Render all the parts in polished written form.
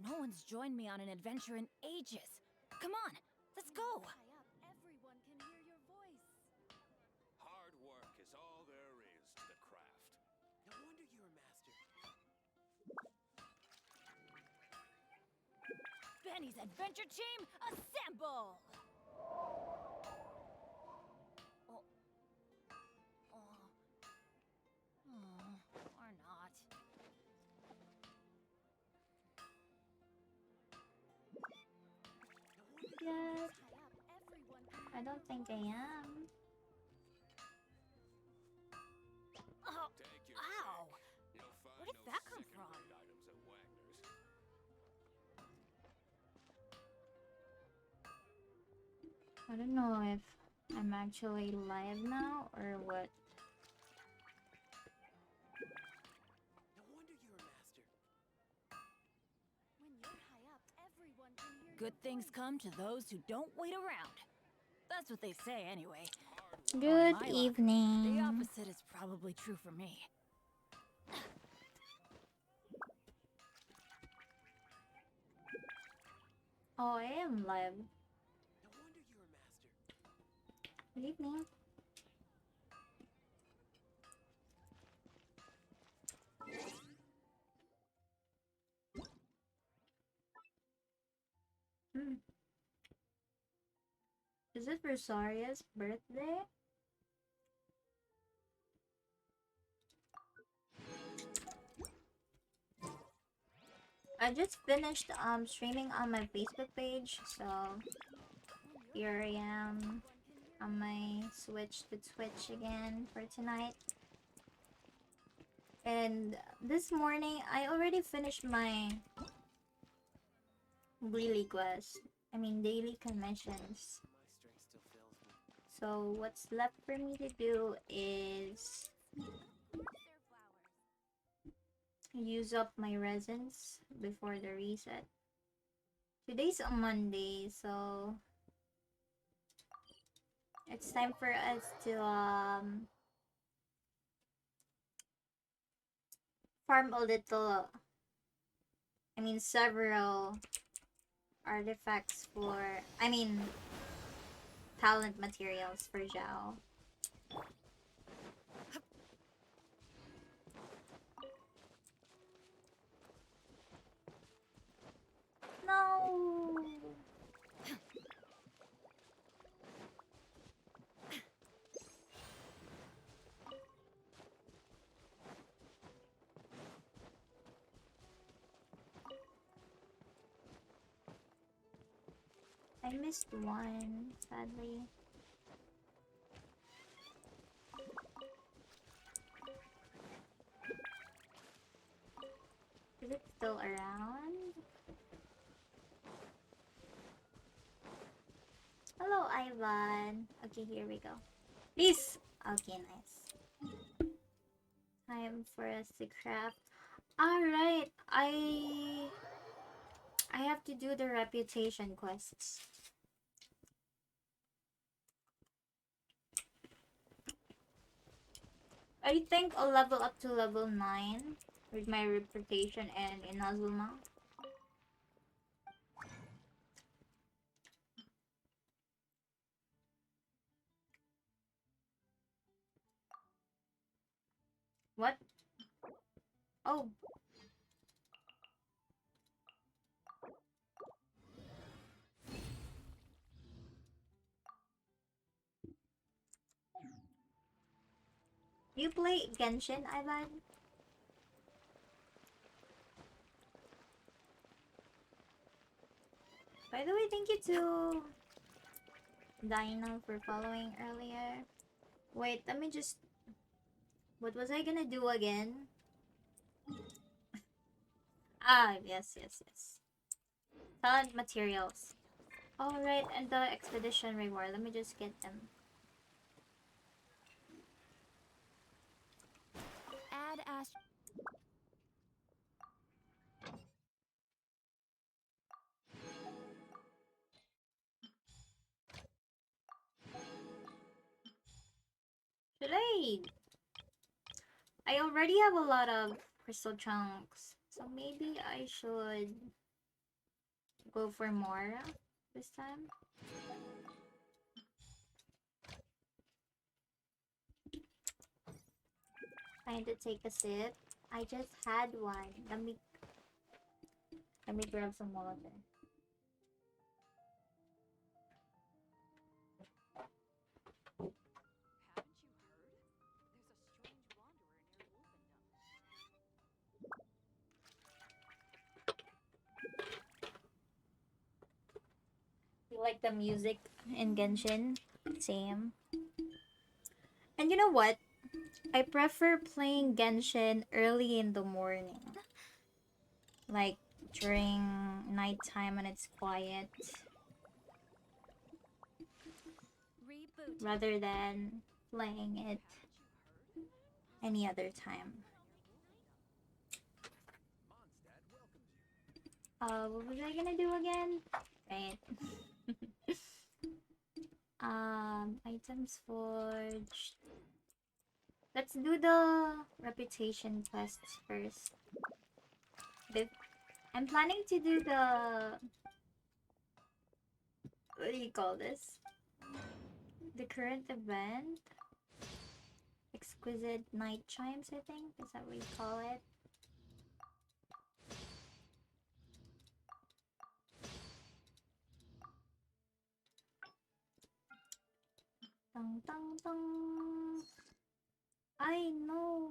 No one's joined me on an adventure in ages. Come on, let's go. Everyone can hear your voice. Hard work is all there is to the craft. No wonder you're a master. Benny's adventure team, assemble! Oh. Or not. Yes. I don't think I am. Oh, Take your ow! pick. You'll find Where did no that come from? second-rate items at Wagner's. I don't know if I'm actually live now or what. No wonder you're a master. When you're high up, everyone can hear Good your things voice. come to those who don't wait around. That's what they say anyway. Hard work. Good My luck, evening. the opposite is probably true for me. Oh, I am live. No wonder you're a master. Good evening. Is it Rosaria's birthday? I just finished streaming on my Facebook page, so here I am on my switch to Twitch again for tonight. And this morning I already finished my daily quest. I mean daily commissions. My strength still fails me. So what's left for me to do is use up my resins before the reset. Today's a Monday, so it's time for us to farm a little, I mean several artifacts for, talent materials for Zhao. No! I missed one, sadly. Is it still around? Hello, Ivan. Okay, here we go. Please! Okay, nice. Time for us to craft. Alright, I have to do the reputation quests. I think I'll level up to level 9 with my reputation and Inazuma. What? Oh. You play Genshin, Ivan? By the way, thank you to Dino for following earlier. Wait, let me just... What was I gonna do again? Ah, yes. Talent materials. Alright, and the expedition reward. Let me just get them. Add Ash. Should I already have a lot of crystal chunks, so maybe I should go for more this time. Trying to take a sip. I just had one. Let me grab some water. You like the music in Genshin? Same. And you know what? I prefer playing Genshin early in the morning. Like during nighttime when it's quiet. Reboot. Rather than playing it any other time. What was I gonna do again? Right. Items forged. Let's do the reputation quests first. I'm planning to do the... What do you call this? The current event? Exquisite Night Chimes, I think? Is that what you call it? Dang, dang, dang. I know.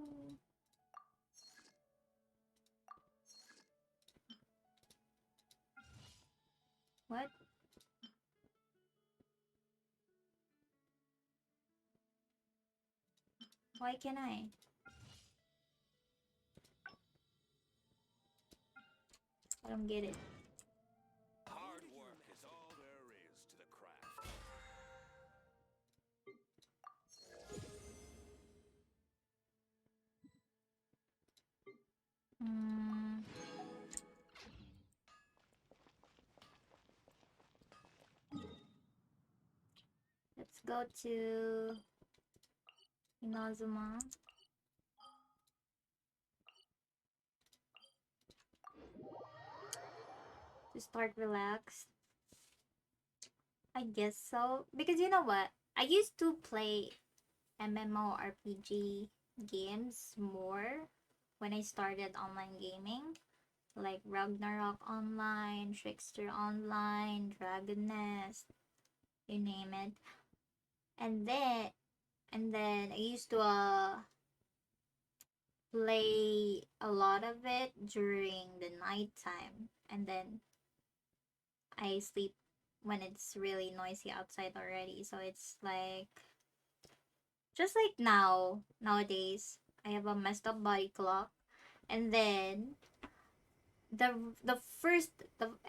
What? Why can't I? I don't get it. Hard work is all there is to the craft. Let's go to Inazuma. To start relaxed. I guess so. Because you know what? I used to play MMORPG games more when I started online gaming. Like Ragnarok Online, Trickster Online, Dragon Nest, you name it. And then I used to play a lot of it during the nighttime, and then I sleep when it's really noisy outside already. So it's like just like nowadays I have a messed up body clock, and then the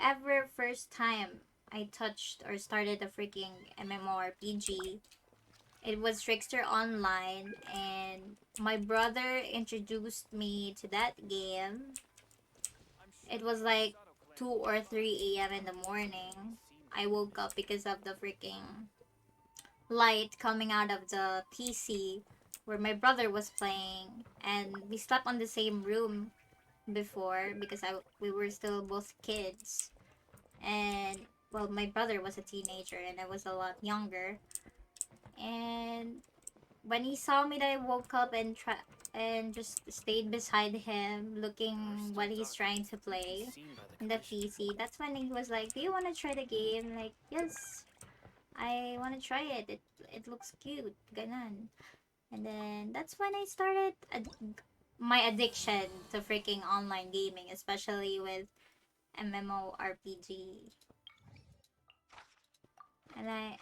ever first time I touched or started a freaking MMORPG, it was Trickster Online, and my brother introduced me to that game. It was like 2 or 3 a.m. in the morning. I woke up because of the freaking light coming out of the PC where my brother was playing, and we slept on the same room before because we were still both kids. And well, my brother was a teenager and I was a lot younger. And when he saw me that I woke up and just stayed beside him looking what he's trying to play in the PC, that's when he was like, "Do you want to try the game?" Like, "Yes, I want to try it. It looks cute." Ganon. And then that's when I started my addiction to freaking online gaming, especially with MMORPG. And I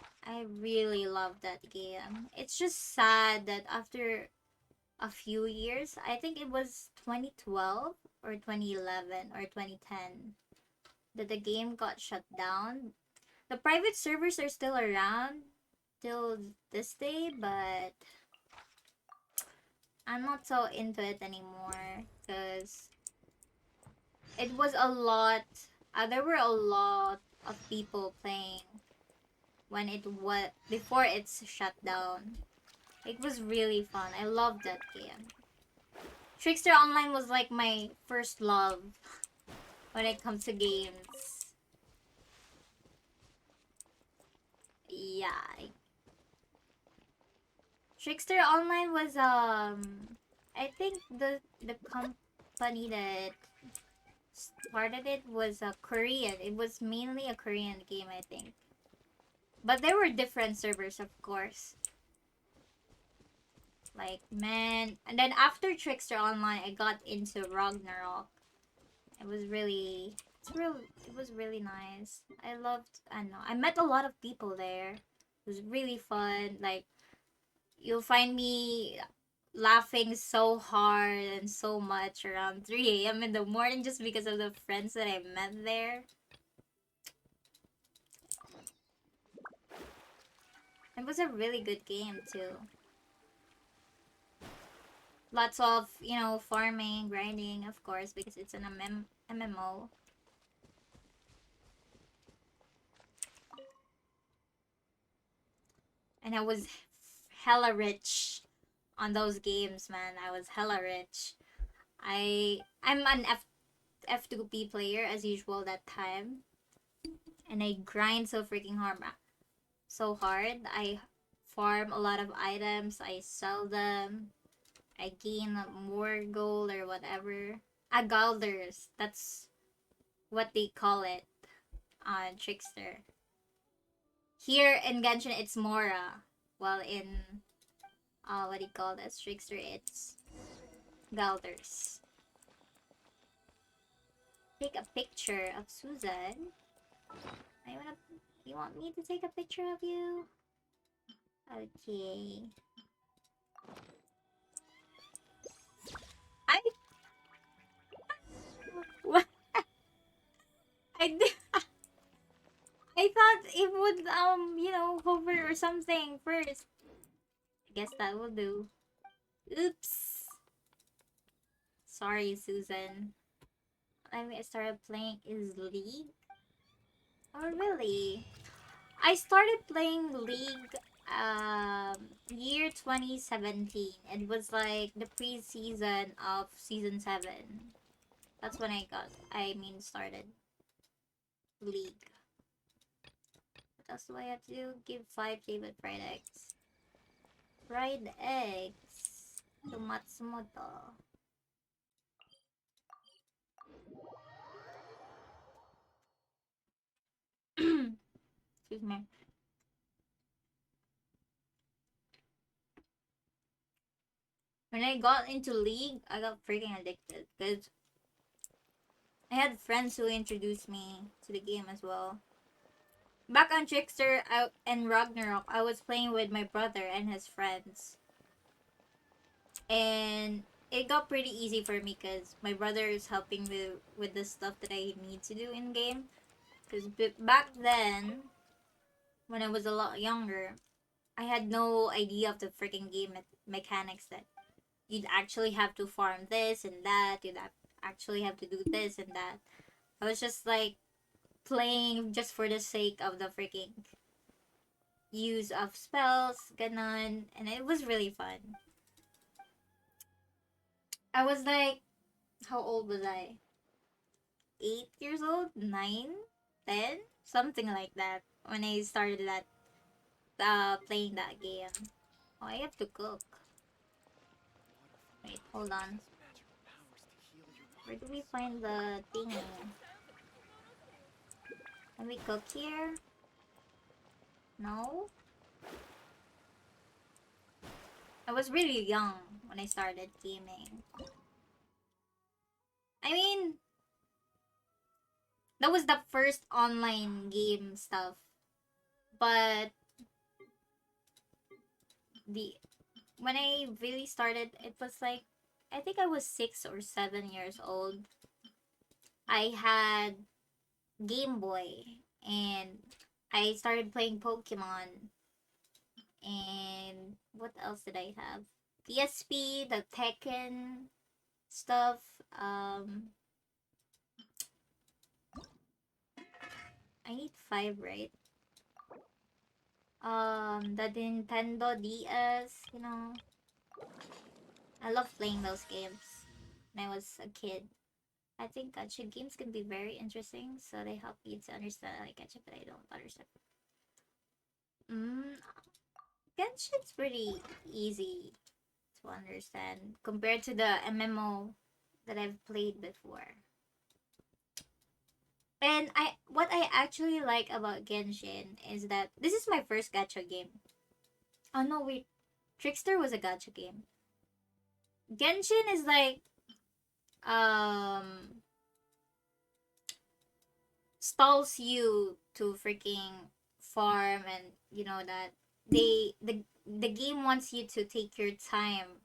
really love that game. It's just sad that after a few years, I think it was 2012 or 2011 or 2010, that the game got shut down. The private servers are still around till this day, but I'm not so into it anymore because it was a lot. There were a lot of people playing when it was before it's shut down. It was really fun. I loved that game. Trickster Online was like my first love when it comes to games. Yeah. Trickster Online was I think the company that started it was a Korean. It was mainly a Korean game, I think. But there were different servers, of course. Like, man. And then after Trickster Online, I got into Ragnarok. It was really, it was really nice. I don't know, I met a lot of people there. It was really fun. Like, you'll find me laughing so hard and so much around 3 a.m. in the morning just because of the friends that I met there. It was a really good game too. Lots of, you know, farming, grinding, of course, because it's an MMO. And I was hella rich on those games, man. I was hella rich. I'm an F2P player as usual that time. And I grind so freaking hard. So hard. I farm a lot of items. I sell them. I gain more gold or whatever. Agalders. That's what they call it on Trickster. Here in Genshin, it's Mora. While in, what do you call this? Trickster, it's Galders. Take a picture of Susan. You want me to take a picture of you? Okay. What? I did. I thought it would, you know, hover or something first. I guess that will do. Oops. Sorry, Susan. I started playing is League. Oh, really? I started playing League, year 2017. It was like the pre-season of season 7. That's when started League. What else do I have to do? Give 5 David fried eggs. Fried eggs to Matsumoto. Excuse me. When I got into League, I got freaking addicted because I had friends who introduced me to the game as well. Back on Trickster and Ragnarok, I was playing with my brother and his friends. And it got pretty easy for me because my brother is helping me with the stuff that I need to do in game. Because back then, when I was a lot younger, I had no idea of the freaking game mechanics that you'd actually have to farm this and that, you'd actually have to do this and that. I was just like playing just for the sake of the freaking use of spells, ganon, and it was really fun. I was like, how old was I? 8 years old? 9? 10? Something like that when I started that, playing that game. Oh, I have to cook. Wait, hold on. Where do we find the thingy? Can we cook here? No? I was really young when I started gaming. I mean, that was the first online game stuff. But when I really started, it was like, I think I was 6 or 7 years old. I had Game Boy and I started playing Pokemon. And what else did I have? PSP, the Tekken stuff. I need 5, right? The Nintendo DS, you know. I love playing those games when I was a kid. I think gacha games can be very interesting, so they help you to understand like gacha, but I don't understand. Mm, Genshin's pretty easy to understand compared to the MMO that I've played before. And what I actually like about Genshin is that this is my first gacha game. Oh no, wait. Trickster was a gacha game. Genshin is like um stalls you to freaking farm, and you know that the game wants you to take your time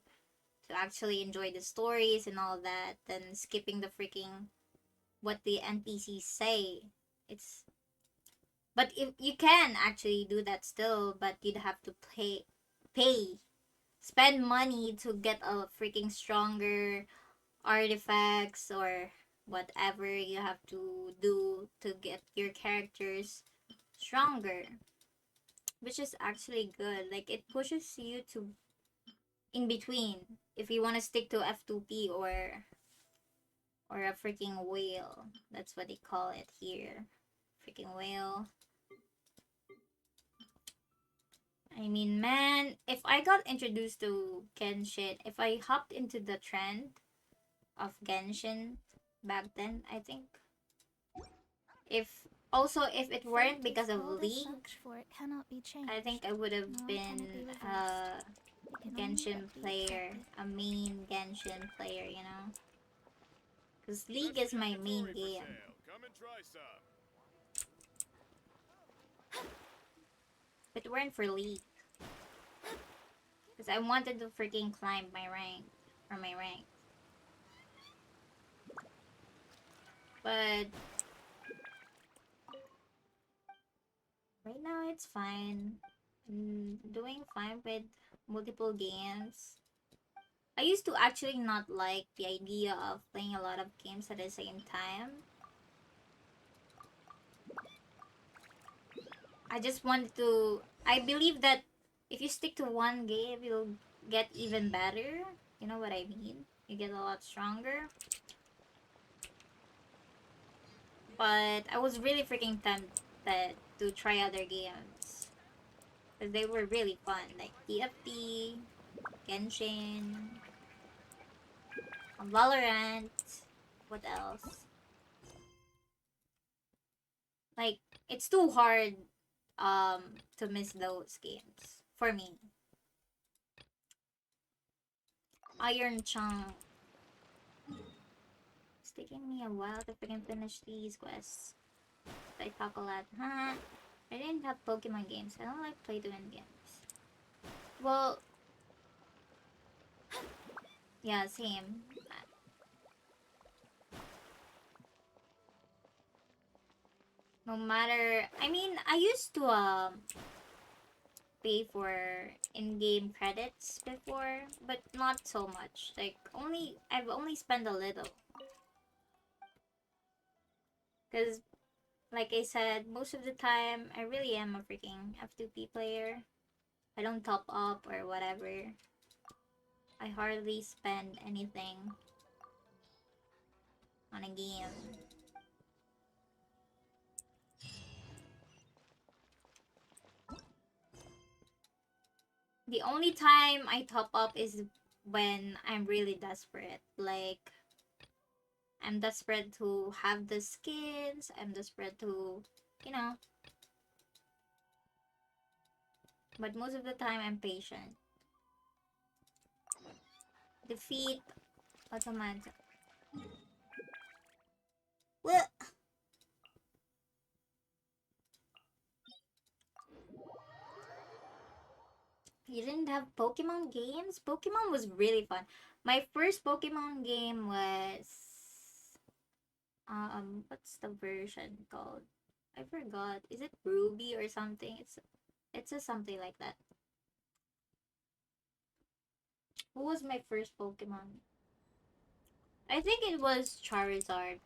to actually enjoy the stories and all that, then skipping the freaking what the NPCs say. It's but if you can actually do that still, but you'd have to pay spend money to get a freaking stronger artifacts or whatever you have to do to get your characters stronger, which is actually good. Like it pushes you to in between if you want to stick to F2P or a freaking whale. That's what they call it here. Freaking whale. I mean, man, if I got introduced to Genshin, if I hopped into the trend of Genshin back then, I think if if it weren't because of League, For it cannot be changed. I think I would have Nor can been it be reversed. a It can only Genshin but be player, accepted. a main Genshin player, you know? Because League is my main game. Come and try some. If it weren't for League, because I wanted to freaking climb my rank, or my rank. But right now it's fine. I'm doing fine with multiple games. I used to actually not like the idea of playing a lot of games at the same time. I just wanted to... I believe that if you stick to one game, you'll get even better. You know what I mean? You get a lot stronger. But I was really freaking tempted to try other games. Because they were really fun. Like TFT, Genshin, Valorant. What else? Like, it's too hard to miss those games. For me. Iron Chunk. It's taking me a while to freaking finish these quests. I talk a lot. Huh? I didn't have Pokemon games. I don't like play-to-win games. Well... Yeah, same. No matter... I mean, I used to pay for in-game credits before, but not so much. Like, I've only spent a little. Because, like I said, most of the time, I really am a freaking F2P player. I don't top up or whatever. I hardly spend anything on a game. The only time I top up is when I'm really desperate. Like, I'm desperate to have the skins. I'm desperate to, you know. But most of the time, I'm patient. Defeat automatic. What? You didn't have Pokemon games? Pokemon was really fun. My first Pokemon game was what's the version called? I forgot. Is it Ruby or something? It's a something like that. Who was my first Pokemon? I think it was Charizard.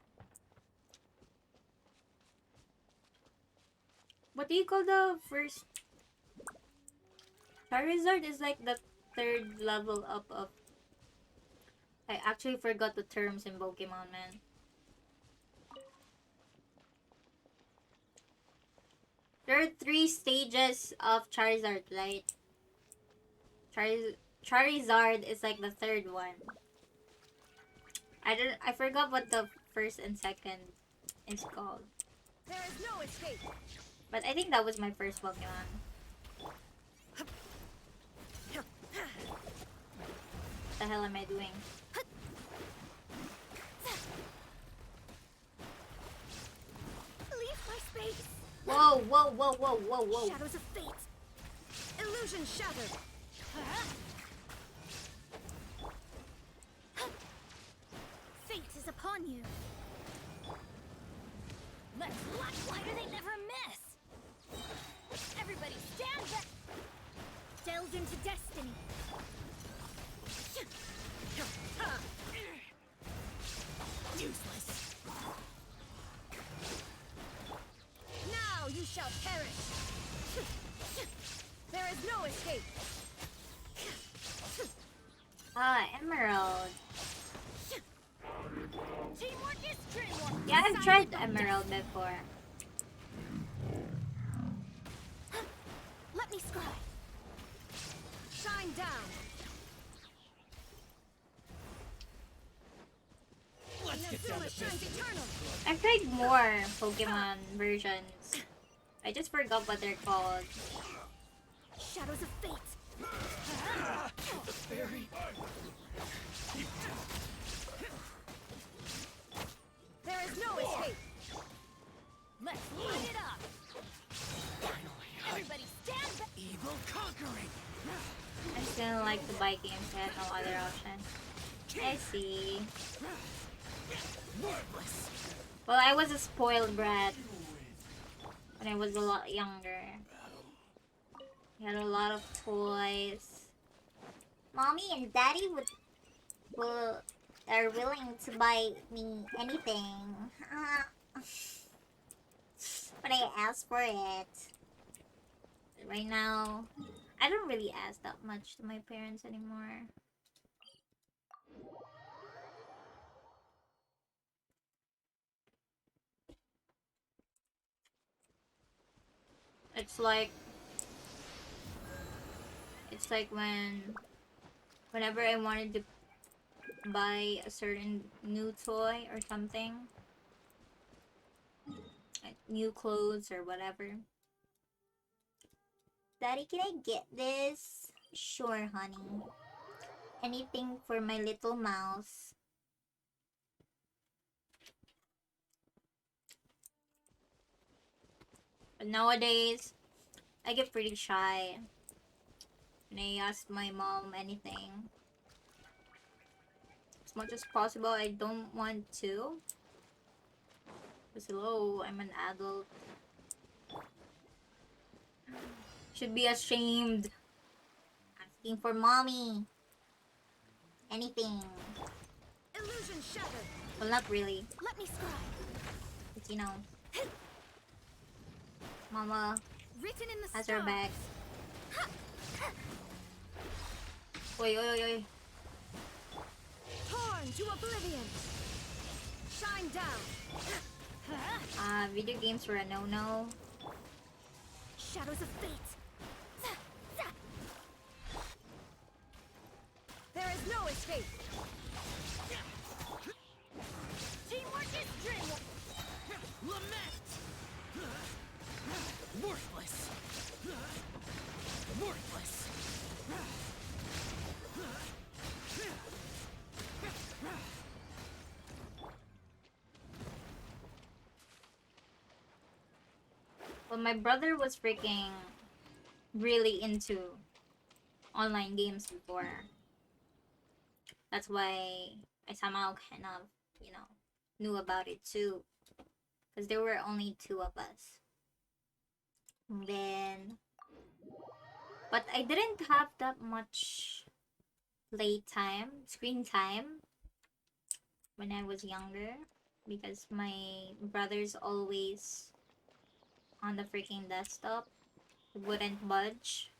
What do you call the first? Charizard is like the third level up of... I actually forgot the terms in Pokemon, man. There are 3 stages of Charizard, right? Charizard is like the 3rd one. I forgot what the 1st and 2nd is called. There is no escape. But I think that was my first Pokemon. What the hell am I doing? Leave my space. Whoa, whoa, whoa, whoa, whoa, whoa. Shadows of fate. Illusion shattered. Fate is upon you. Let's watch. Why do they never miss? Everybody stand back. Delve into destiny. Useless. Now you shall perish. There is no escape. Ah, Emerald. Teamwork is dreamwork. Yeah, I've tried Emerald before. Let me scry. Shine down. Let's get down to Shines business. eternal. I've tried more Pokemon versions. I just forgot what they're called. Shadows of fate. Very. There is no escape. Let's light it up. Finally, Everybody stand back. evil conquering. I just didn't like to buy games, I had no other option. I see. Worthless. Well, I was a spoiled brat when I was a lot younger. I had a lot of toys. Mommy and Daddy are willing to buy me anything when I ask for it. Right now, I don't really ask that much to my parents anymore. It's like whenever I wanted to buy a certain new toy or something, like new clothes or whatever. Daddy, can I get this? Sure, honey. Anything for my little mouse. But nowadays, I get pretty shy when I ask my mom anything. As much as possible, I don't want to. Because hello, I'm an adult. Should be ashamed. Asking for mommy. Anything. Illusion shattered. Well, not really. Let me scry. But you know. Mama Written in the has her stars. back. Oi, oi, oi, oi. Torn to oblivion. Shine down. Video games were a no-no. Shadows of fate. There is no escape. Teamwork is dreamwork. Lament. Worthless. Worthless. Well, my brother was freaking really into online games before. That's why I somehow kind of, you know, knew about it too. Because there were only 2 of us. And then... But I didn't have that much screen time, when I was younger. Because my brother's always on the freaking desktop. He wouldn't budge.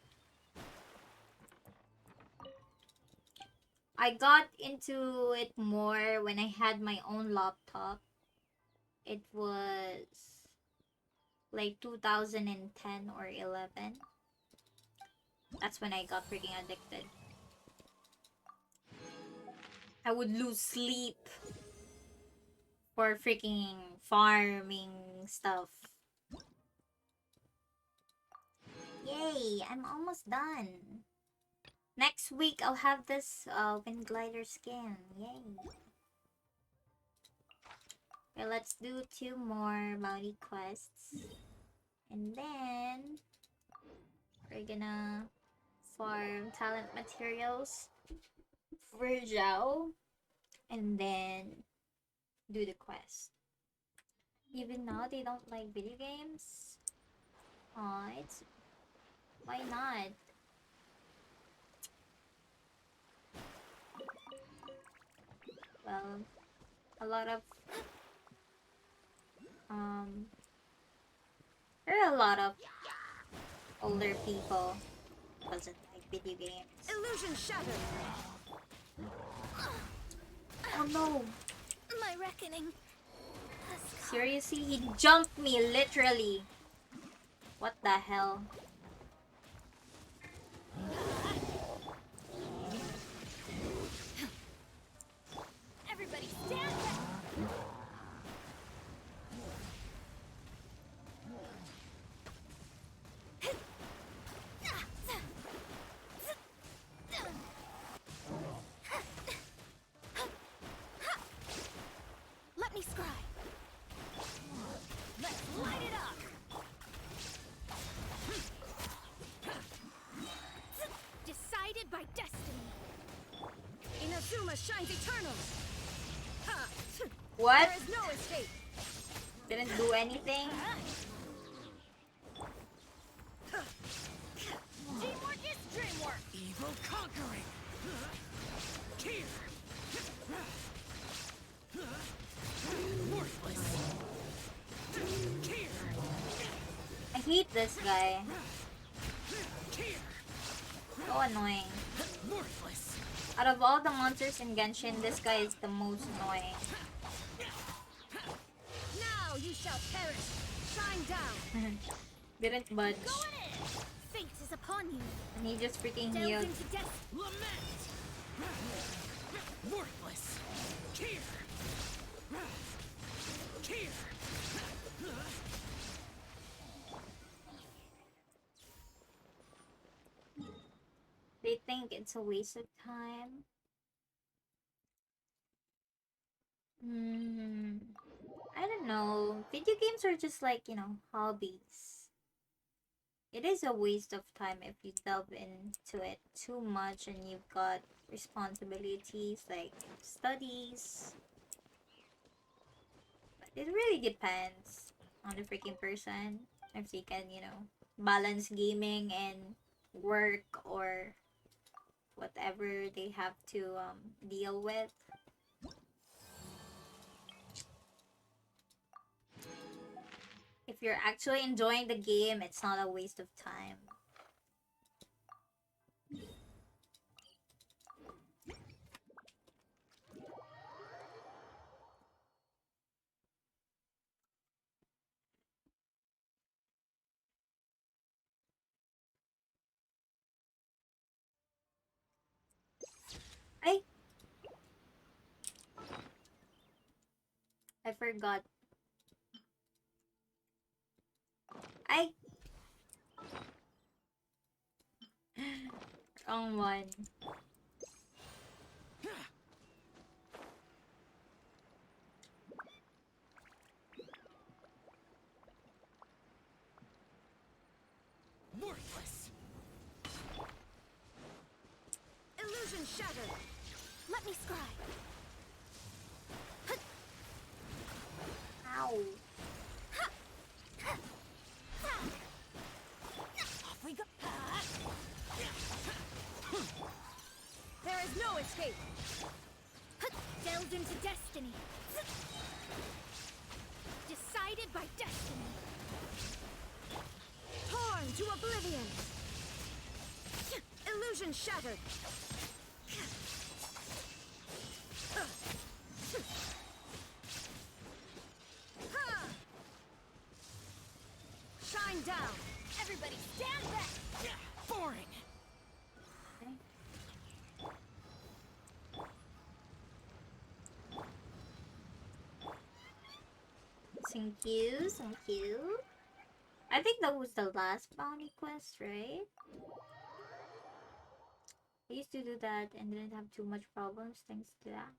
I got into it more when I had my own laptop. It was like 2010 or 11. That's when I got freaking addicted. I would lose sleep for freaking farming stuff. Yay, I'm almost done. Next week, I'll have this wind glider skin. Yay. Okay, let's do 2 more bounty quests. And then, we're gonna farm talent materials for Zhao. And then, do the quest. Even now, they don't like video games? Aw, it's... Why not? Well, a lot of there are a lot of older people who doesn't like video games. Illusion shattered. Oh no! My reckoning. Seriously, he jumped me literally. What the hell? Everybody stand back. Let me scry. Let's light it up. Decided by destiny. Inazuma shines eternal. Ha! What? There is no escape. Didn't do anything? Teamwork is dreamwork. Evil conquering. Here. Worthless. Here. I hate this guy. Here. So annoying. Worthless. Out of all the monsters in Genshin, this guy is the most annoying. Now you shall perish. Shine down. Didn't budge. Go in. Fate is upon you. And he just freaking Delved healed. into death. Lament. Worthless. Here. Here. They think it's a waste of time. I don't know. Video games are just like, hobbies. It is a waste of time if you delve into it too much and you've got responsibilities like studies. But it really depends on the freaking person. If they can, balance gaming and work or whatever they have to deal with. If you're actually enjoying the game, it's not a waste of time. I forgot. Wrong one. Worthless. Illusion shattered. Let me scry. Ow. Off we go. There is no escape. Delved into destiny. Decided by destiny. Torn to oblivion. Illusion shattered. going down. Everybody stand back. Yeah, boring. Thank you, thank you. I think that was the last bounty quest, right? I used to do that and didn't have too much problems thanks to that.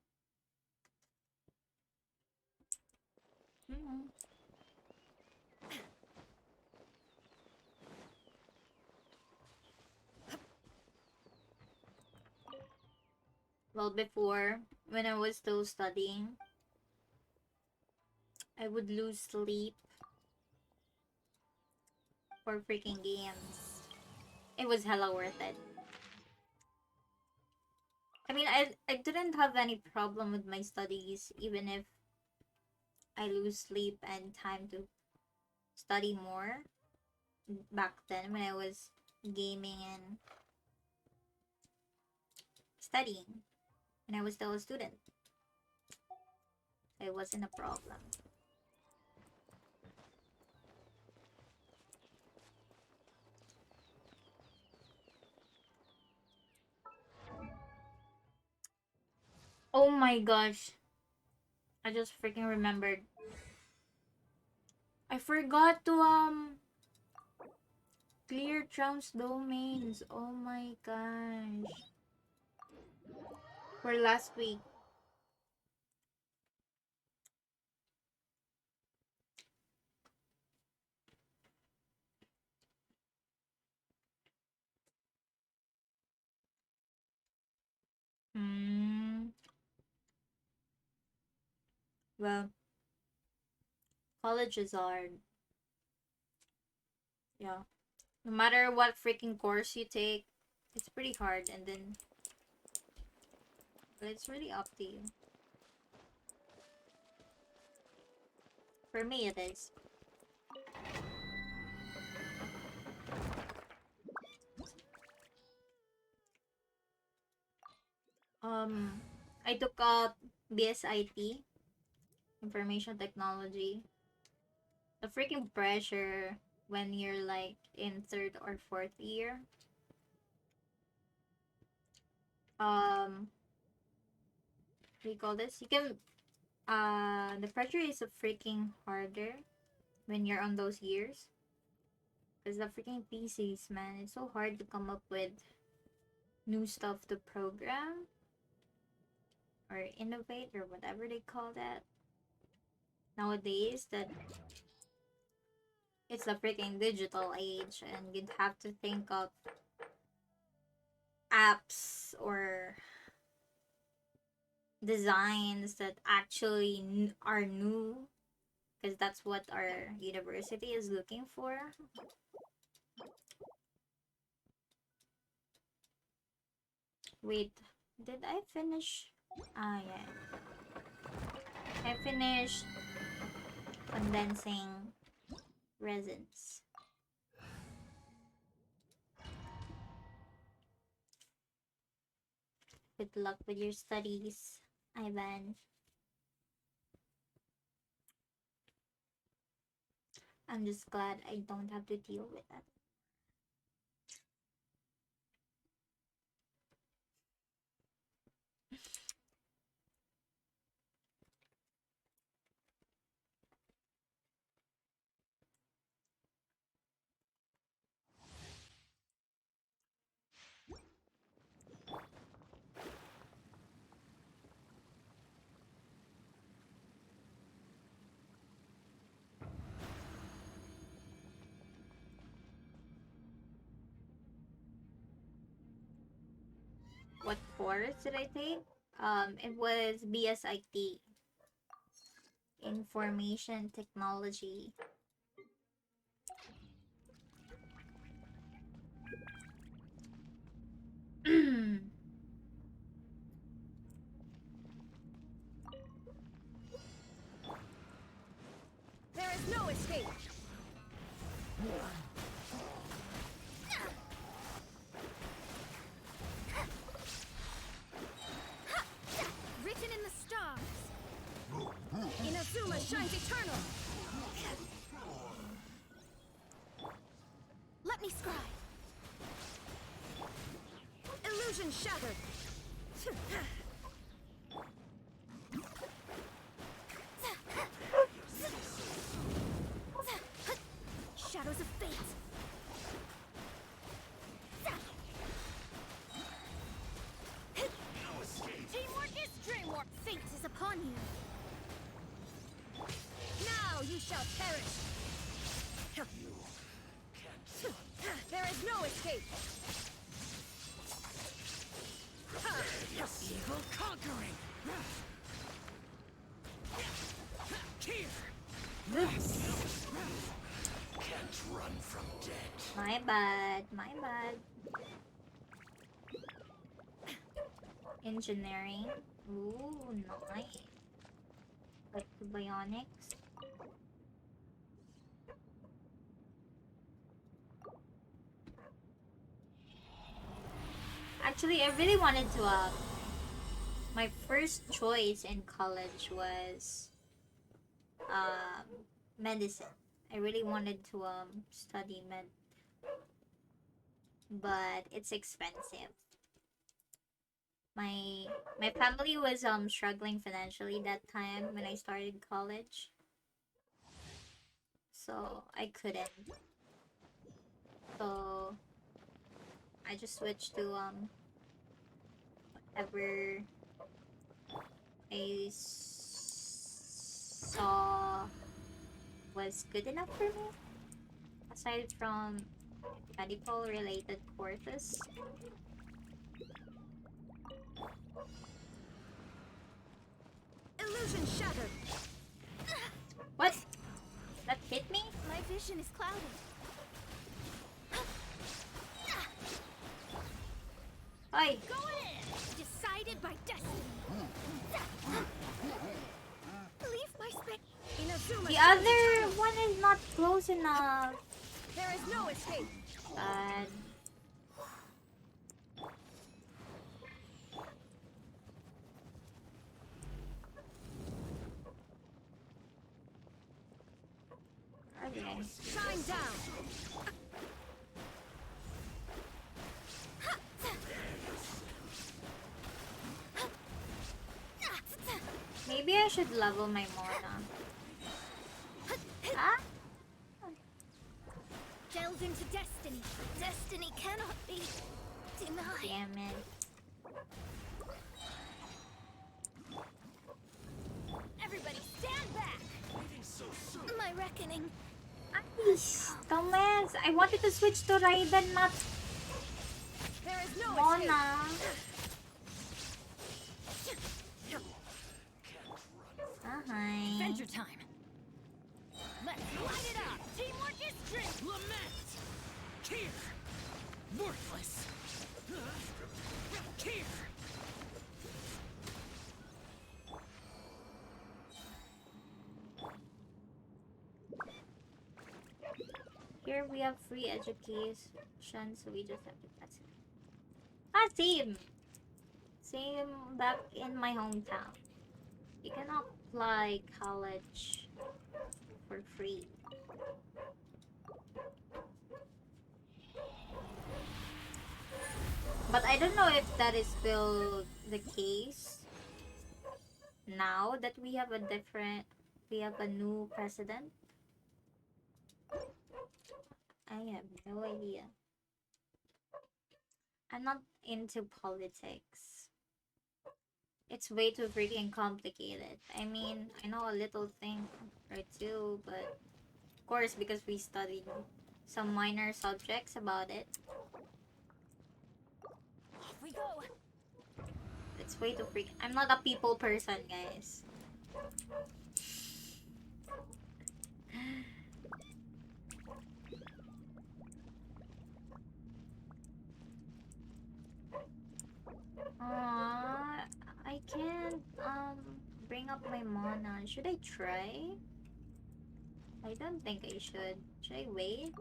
Well, before, when I was still studying, I would lose sleep for freaking games. It was hella worth it. I mean, I didn't have any problem with my studies, even if I lose sleep and time to study more back then when I was gaming and studying when I was still a student. It wasn't a problem. Oh my gosh. I just freaking remembered. I forgot to clear Trump's domains. Oh my gosh. For last week. Well, college is hard. Yeah. No matter what freaking course you take, it's pretty hard and then but it's really up to you. For me it is. I took up BSIT, Information Technology. The freaking pressure when you're like in 3rd or 4th year. What do you call this? You can the pressure is a freaking harder when you're on those years. Because the freaking PCs, man, it's so hard to come up with new stuff to program or innovate or whatever they call that nowadays, that it's a freaking digital age and you'd have to think of apps or designs that actually are new, because that's what our university is looking for. Wait, did I finish? Ah, yeah. I finished condensing resins. Good luck with your studies, Ivan. I'm just glad I don't have to deal with that. What course did I take? It was BSIT, Information Technology. There is no escape. Written in the stars. Inazuma shines eternal. shattered. Shadows of fate. Teamwork is dreamwork. Fate is upon you. Now you shall perish. There is no escape. Evil conquering. Here. Can't run from death. My bad, my bad. Engineering. Ooh, nice. Like the bionics. Actually, I really wanted to, my first choice in college was, medicine. I really wanted to, study but it's expensive. My family was, struggling financially that time when I started college. So, I couldn't. So, I just switched to, whatever I saw was good enough for me. Aside from medical related courses. Illusion shattered. What? That hit me? My vision is clouded. Oi! Going in. Decided by destiny. Leave my space. Inazuma. The other one is not close enough. There is no escape. Bad. Okay. Shine down. Maybe I should level my mana. Ah? Delve into destiny. Destiny cannot be denied. Damn it. Everybody stand back. My reckoning. Dumbass! I wanted to switch to Raiden, not There is no escape. Mona. Hi. Adventure time. Let's light it up. Teamwork is strength. Lament. Here. Worthless. Here. Here we have free education, so we just have to pass it. Ah, same! Same back in my hometown. You can apply college for free. But I don't know if that is still the case now that we have a new president. I have no idea. I'm not into politics. It's way too freaking complicated. I mean, I know a little thing or two, but of course because we studied some minor subjects about it. Off we go. It's way too freaking. I'm not a people person, guys. I can't bring up my mana. Should I try? I don't think I should. Should I wait?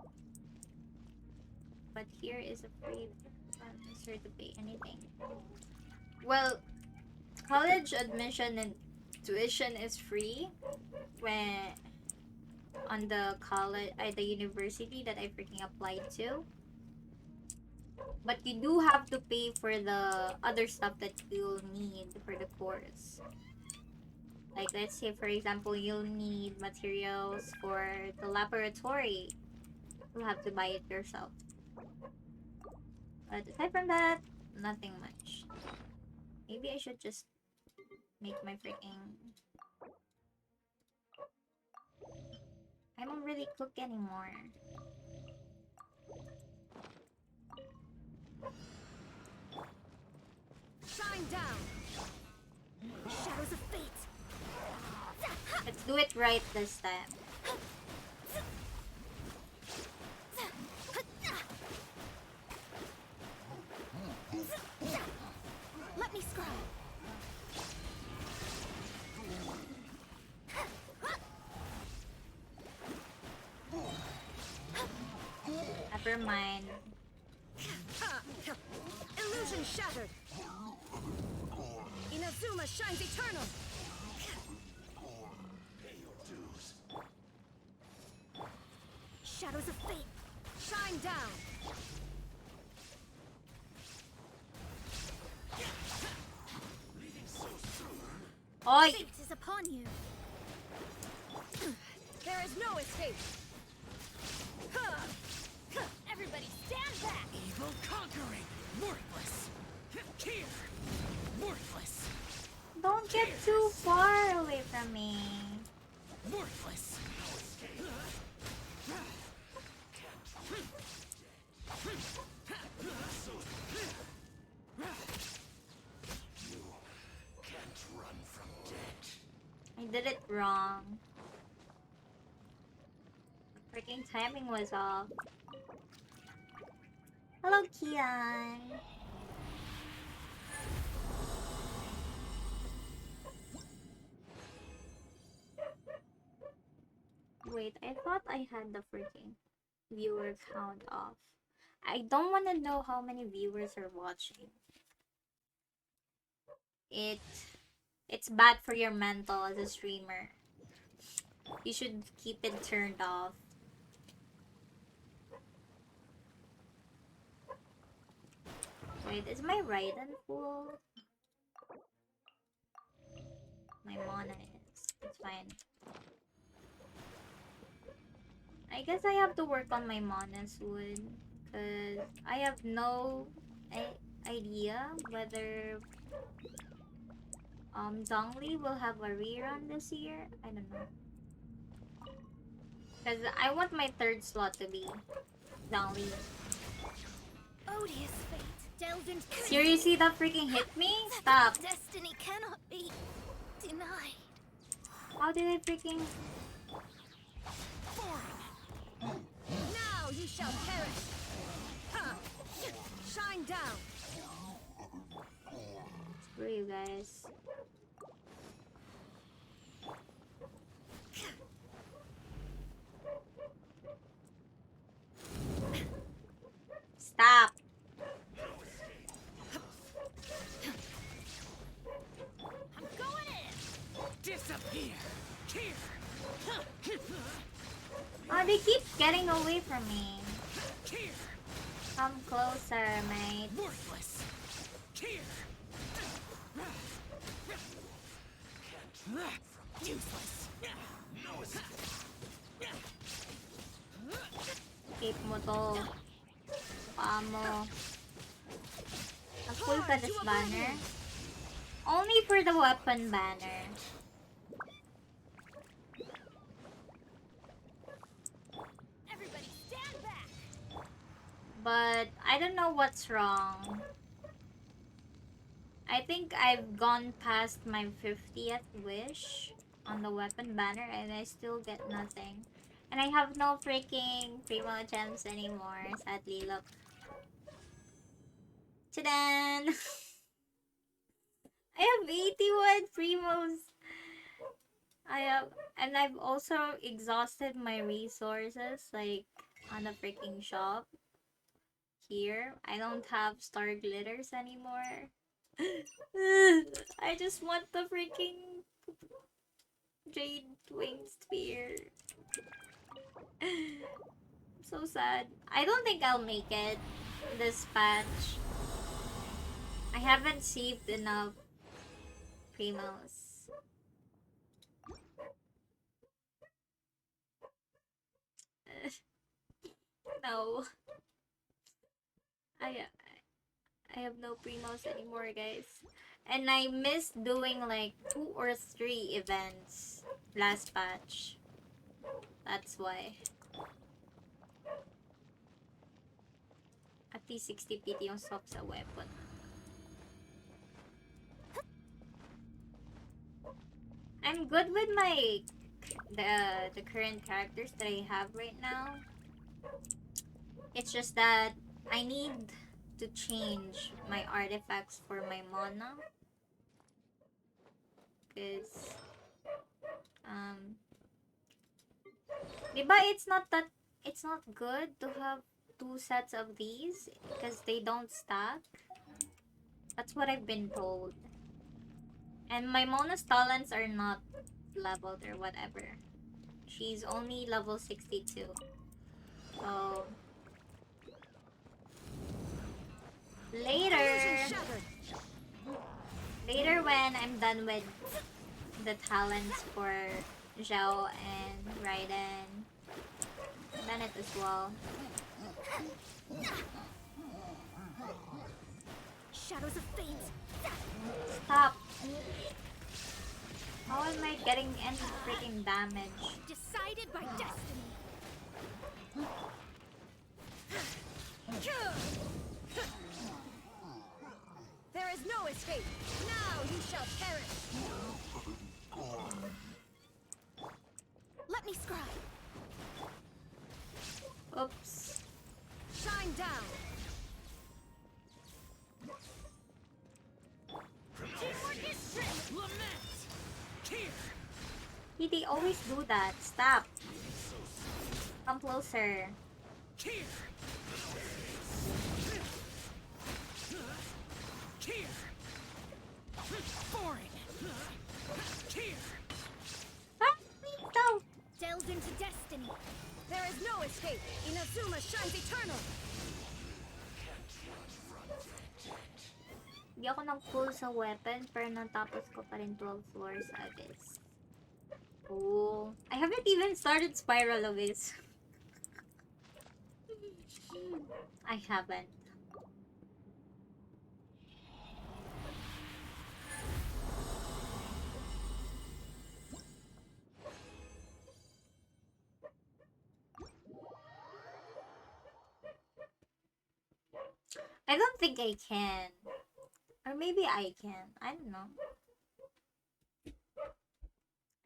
But here is a free is here to pay anything. Well, college admission and tuition is free when on the college the university that I freaking applied to. But you do have to pay for the other stuff that you'll need for the course. Like, let's say, for example, you'll need materials for the laboratory. You'll have to buy it yourself. But aside from that, nothing much. Maybe I should just make my freaking... I don't really cook anymore. Shine down. Shadows of fate. Let's do it right this time. Let me scry. Never mind. Illusion shattered. Inazuma shines eternal. Shadows of fate. Shine down. Oi! Fate is upon you. There is no escape. Everybody stand back. Evil conquering. Worthless. Here. Worthless. Don't get too far away from me. Worthless. You can't run from death. I did it wrong. The freaking timing was off. Hello, Kian. Wait, I thought I had the freaking viewer count off. I don't want to know how many viewers are watching. It's bad for your mental as a streamer. You should keep it turned off. Wait, is my Raiden full? My mana is. It's fine. I guess I have to work on my mana soon. Because I have no idea whether Zhongli will have a rerun this year. I don't know. Because I want my third slot to be Zhongli. Odious fate. Delved into Seriously, that freaking hit me? Stop. destiny cannot be denied. How did I freaking... Now you shall perish. Shine down. Screw you guys. Stop. I'm going in. Disappear. Here. Oh, they keep getting away from me. Here. Come closer, mate. Worthless. Here. Can't run from useless. No escape. Keep mo to. Pamo. Full ka this banner. Only for the weapon banner. Everybody stand back. But I don't know what's wrong. I think I've gone past my 50th wish on the weapon banner and I still get nothing. And I have no freaking primo gems anymore, sadly. Look. Tadan! I have 81 primos. And I've also exhausted my resources, like, on the freaking shop. Here, I don't have star glitters anymore. I just want the freaking jade wing spear. So sad. I don't think I'll make it. this patch. I haven't saved enough primos. No. I have no primos anymore, guys. And I missed doing like 2 or 3 events last patch. That's why. At least 60 PT yung swap sa weapon. I'm good with my the current characters that I have right now. It's just that I need to change my artifacts for my mana. Cause diba it's not good to have 2 sets of these because they don't stack. That's what I've been told. And my Mona's talents are not leveled or whatever. She's only level 62. So later when I'm done with the talents for Zhao and Raiden, Bennett as well. Shadows of fate. Stop! How am I getting any freaking damage? Decided by destiny. There is no escape. Now you shall perish. Let me scribe. Oops. Shine down. Teamwork is strength. Lament! Here! They always do that. Stop. Come closer. Here! Here! Boring! Here! Ah, please don't. Delved into destiny. There is no escape. Inazuma shines eternal. Hindi ako nag-pull sa weapon, pero natapos ko pa rin 12 floors Abyss. Oh. I haven't even started Spiral Abyss. I haven't. I don't think I can. Or maybe I can. I don't know.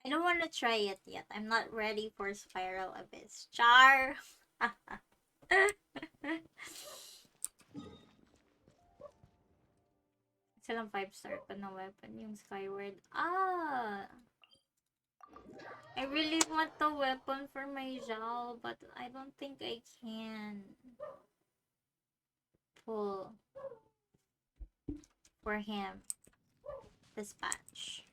I don't want to try it yet. I'm not ready for Spiral Abyss. Char! Silang 5-star pa na weapon yung Skyward. Ah! I really want the weapon for my Zhao, but I don't think I can pull for him this patch.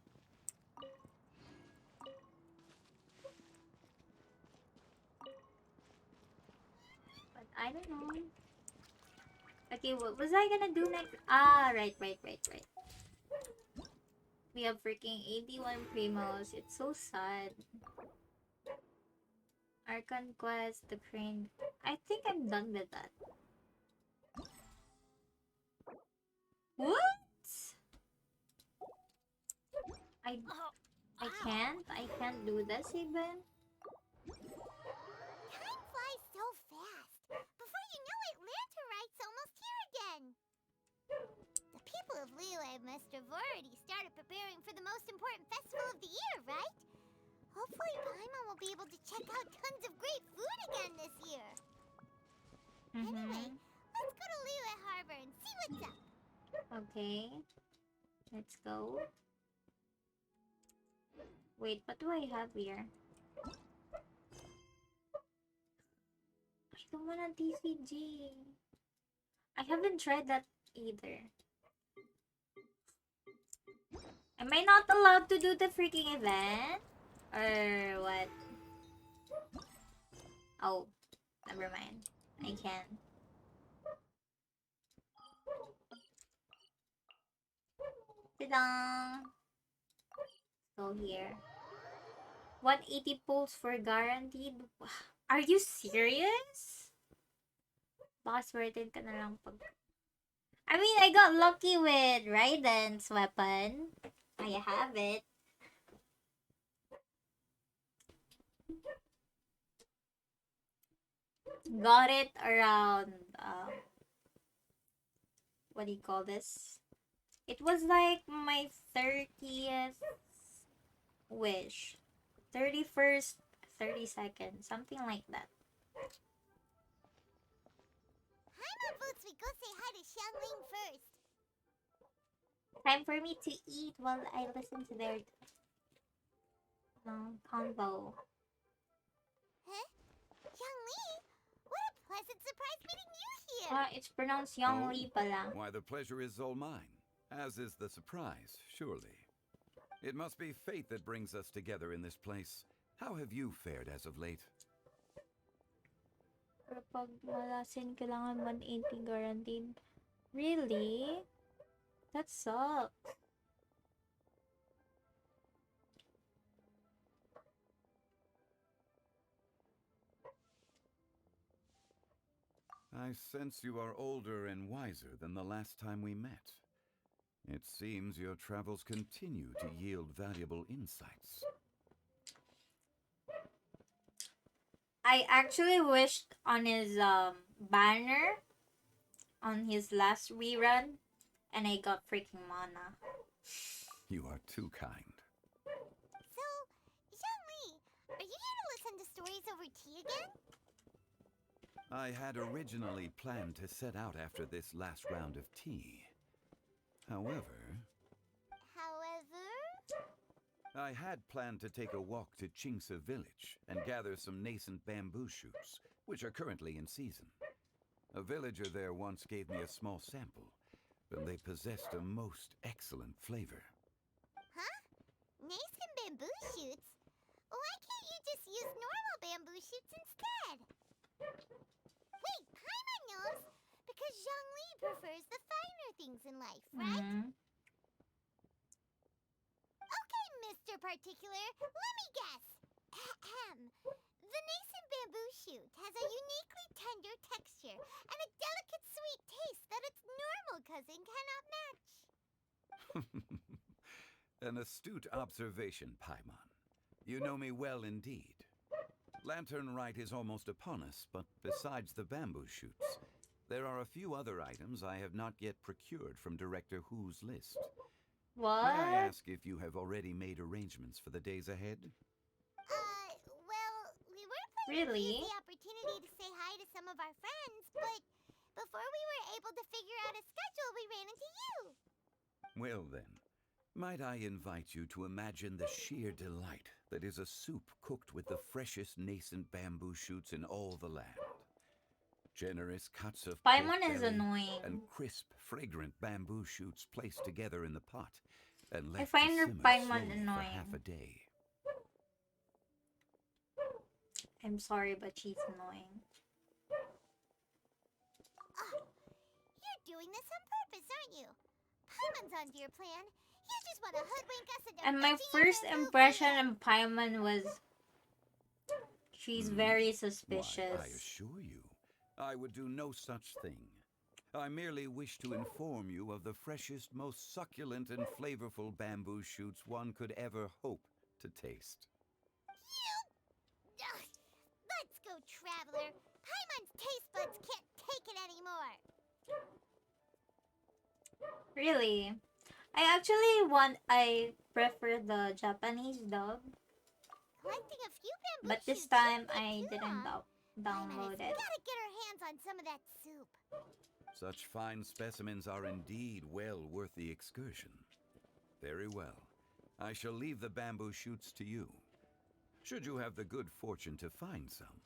But I don't know. Okay, what was I gonna do next? Ah, right. We have freaking 81 primos. It's so sad. Archon Quest, the Crane. I think I'm done with that. What? I can't do this even. Time flies so fast. Before you know it, Lantern Rite's almost here again. The people of Leilan must have already started preparing for the most important festival of the year, right? Hopefully Paimon will be able to check out tons of great food again this year. Anyway, let's go to Leilan Harbor and see what's up. Okay. Let's go. Wait, what do I have here? I don't want a TCG. I haven't tried that either. Am I not allowed to do the freaking event? Or what? Oh, never mind. I can. Copy lang. So here. 180 pulls for guaranteed. Are you serious? Baka swerted ka na lang pag... I mean, I got lucky with Raiden's weapon. I have it. Got it around, what do you call this? It was like my 30th wish. 31st, 32nd, something like that. Paimon votes we go say hi to Xiangling first. Time for me to eat while I listen to their convo. Huh? Xiangling? What a pleasant surprise meeting you here! It's pronounced Yongli pala. Why, the pleasure is all mine, as is the surprise, surely. It must be fate that brings us together in this place. How have you fared as of late? Pero pag malasin, kailangan 180 guaranteed. Really? That sucks. I sense you are older and wiser than the last time we met. It seems your travels continue to yield valuable insights. I actually wished on his banner on his last rerun, and I got freaking mana. You are too kind. So, Xiangli, are you here to listen to stories over tea again? I had originally planned to set out after this last round of tea. However, I had planned to take a walk to Chingsa village and gather some nascent bamboo shoots, which are currently in season. A villager there once gave me a small sample, and they possessed a most excellent flavor. Huh? Nascent bamboo shoots? Why can't you just use normal bamboo shoots instead? Wait, Paimon knows! Because Zhongli prefers the finer things in life, right? Mm-hmm. Okay, Mr. Particular, let me guess. Ahem. The nascent bamboo shoot has a uniquely tender texture and a delicate sweet taste that its normal cousin cannot match. An astute observation, Paimon. You know me well indeed. Lantern Rite is almost upon us, but besides the bamboo shoots, there are a few other items I have not yet procured from Director Hu's list. What? May I ask if you have already made arrangements for the days ahead? Well, we were planning to Really? use the opportunity to say hi to some of our friends, but before we were able to figure out a schedule, we ran into you. Well then, might I invite you to imagine the sheer delight that is a soup cooked with the freshest nascent bamboo shoots in all the land. Generous cuts of pork Paimon is belly annoying. and crisp, fragrant bamboo shoots placed together in the pot and I left find to her simmer Paimon slowly for annoying. half a day. I'm sorry, but she's annoying. You're doing this on purpose, aren't you? Paimon's onto your plan. You just want to hoodwink us into And my fetching your first bamboo impression for you. of Paimon was she's very suspicious. Why, I assure you, I would do no such thing. I merely wish to inform you of the freshest, most succulent and flavorful bamboo shoots one could ever hope to taste. Ugh. Let's go, Traveler. Paimon's taste buds can't take it anymore. Really? I prefer the Japanese dub, Collecting a few bamboo but this shoots time shouldn't take I too didn't long. download it. Gotta get our hands on some of that soup. Such fine specimens are indeed well worth the excursion. Very well. I shall leave the bamboo shoots to you. Should you have the good fortune to find some,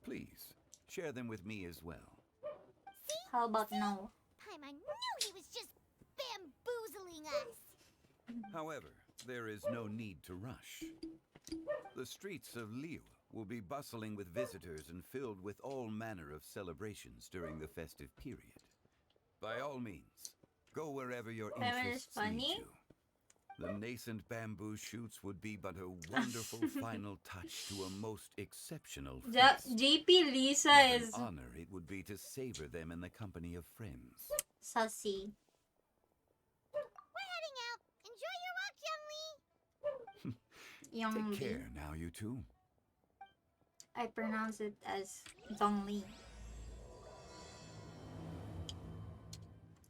please share them with me as well. See? How about no? Paimon knew he was just bamboozling us. However, there is no need to rush. The streets of Liu will be bustling with visitors and filled with all manner of celebrations during the festive period. By all means, go wherever your Paimon is interests lead funny? you. The nascent bamboo shoots would be but a wonderful final touch to a most exceptional feast. JP Lisa What an is honor it would be to savor them in the company of friends. sussy. We're heading out. Enjoy your walk, young Lee. Young Take Lee. care now, you two. I pronounce it as Zhongli.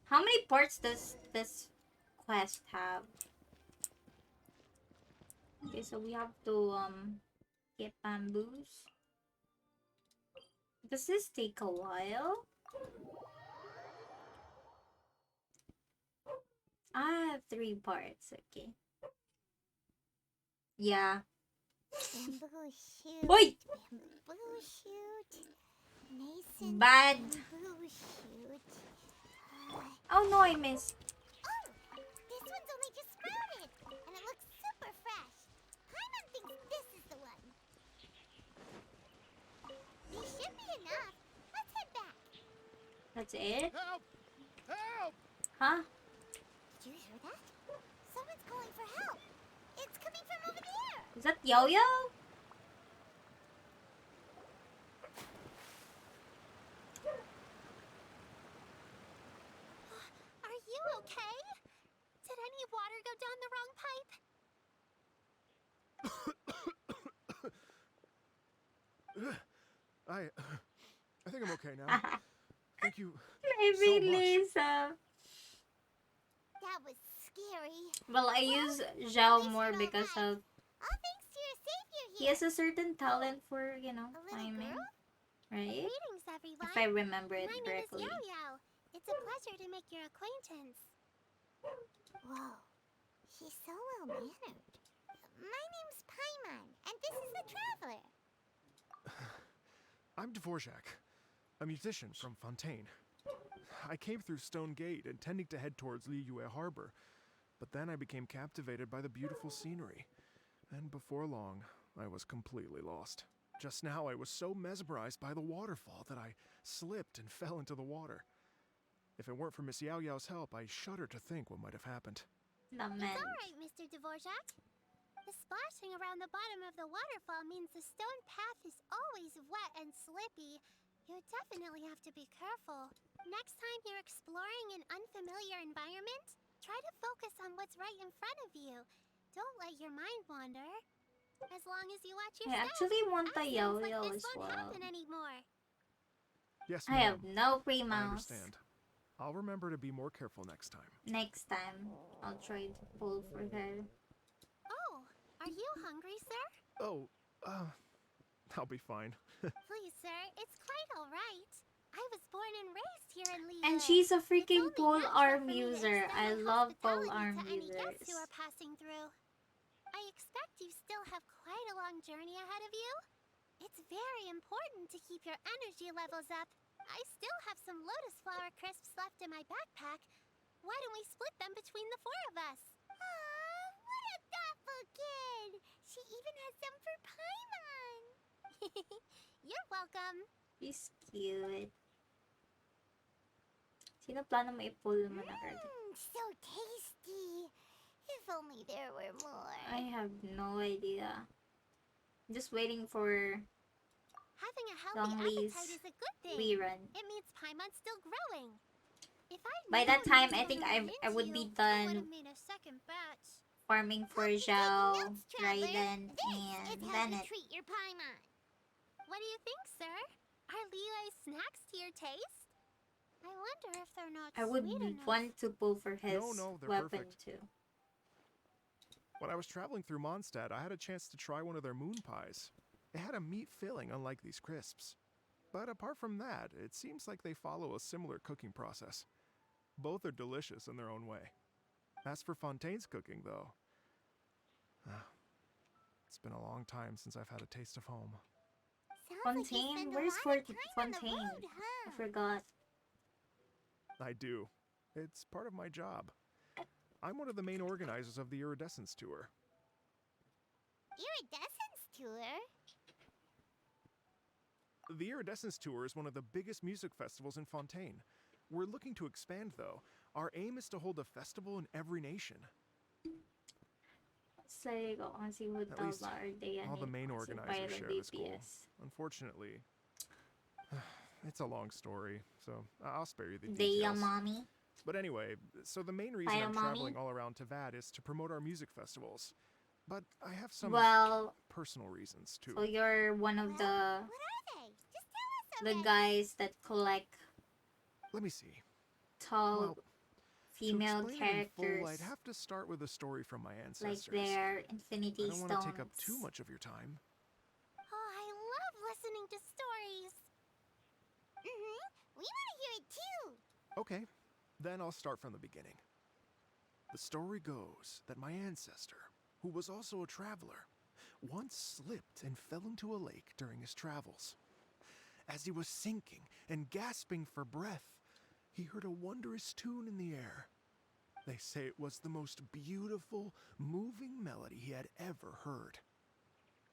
How many parts does this quest have? Okay, so we have to get bamboos. Does this take a while? I have 3 parts, okay. Yeah. Bamboo shoot. Boy! Bamboo shoot. Nascent Bad. bamboo shoot. Oh no, I missed. Oh, this one's only just sprouted, and it looks super fresh. Paimon thinks this is the one. These should be enough. Let's head back. That's it? Help! Help! Huh? Did you hear that? Someone's calling for help. It's coming from over there. Is that Yo-Yo? Are you okay? Did any water go down the wrong pipe? I think I'm okay now. Thank you. Maybe So much. Lisa. That was scary. Well, I use Zhao more because of All thanks to your savior he here. has a certain talent for, you know, A little timing. girl? Right? Greetings, everyone. If I remember it My name is correctly. Yo-Yo. It's a pleasure to make your acquaintance. Whoa, she's so well-mannered. My name's Paimon, and this is the Traveler. I'm Dvorak, a musician from Fontaine. I came through Stone Gate intending to head towards Liyue Harbor, but then I became captivated by the beautiful scenery. And before long, I was completely lost. Just now, I was so mesmerized by the waterfall that I slipped and fell into the water. If it weren't for Miss Yao Yao's help, I shudder to think what might have happened. Lament. It's all right, Mr. Dvorak. The splashing around the bottom of the waterfall means the stone path is always wet and slippy. You definitely have to be careful. Next time you're exploring an unfamiliar environment, try to focus on what's right in front of you. Don't let your mind wander. As long as you watch your I step, actually want the accidents like Yo-Yo this as won't well. happen anymore. Yes, I have ma'am. no free I mouse. understand. I'll remember to be more careful next time. Next time, I'll try to pull for her. Oh, are you hungry, sir? Oh, I'll be fine. Please, sir, it's quite all right. I was born and raised here in Liyue. And she's a freaking It's only pole natural arm for me to user. extend I my love pole hospitality arm to any users. guests who are passing through. I expect you still have quite a long journey ahead of you. It's very important to keep your energy levels up. I still have some lotus flower crisps left in my backpack. Why don't we split them between the 4 of us? Aw, what a thoughtful kid! She even has some for Paimon! You're welcome. She's cute. Sino plano mo i-pull mo na card? So tasty. If only there were more. I have no idea. Just waiting for Having a healthy Zhongli's appetite is a good thing. rerun. It means Paimon's still growing. If I By knew that time, you I think were I would into be you, I would done have made a second batch. farming for Hope you're taking Zhao, notes, Traveler. Raiden, This and is how you Bennett. treat your Paimon. What do you think, sir? Are Liyue's snacks to your taste? I wonder if they're not I would sweet enough. want to pull for his No, they're weapon perfect. too. When I was traveling through Mondstadt, I had a chance to try one of their moon pies. It had a meat filling, unlike these crisps. But apart from that, it seems like they follow a similar cooking process. Both are delicious in their own way. As for Fontaine's cooking, though, it's been a long time since I've had a taste of home. Sounds like you Fontaine? spend a Where's lot of time on the Fontaine? road, huh? I forgot. I do. It's part of my job. I'm one of the main organizers of the Iridescence Tour. Iridescence tour? The Iridescence Tour is one of the biggest music festivals in Fontaine. We're looking to expand, though. Our aim is to hold a festival in every nation. Say go on si At least Hudalba all the main organizers share this goal. BPS. Unfortunately, it's a long story, so I'll spare you the Deya details. mommy. But anyway, so the main reason Bye, I'm Mommy. traveling all around Tavad is to promote our music festivals. But I have some Well, personal reasons too. so you're one of Well, the what are they? Just tell us already. guys that collect Let me see. tall Well, female to explain it in full, characters, I'd have to start with a story from my like ancestors. their I Infinity don't want Stones. to take up too much of your time. Oh, I love listening to stories. We want to hear it too. Okay, then I'll start from the beginning. The story goes that my ancestor, who was also a traveler, once slipped and fell into a lake during his travels. As he was sinking and gasping for breath, he heard a wondrous tune in the air. They say it was the most beautiful, moving melody he had ever heard.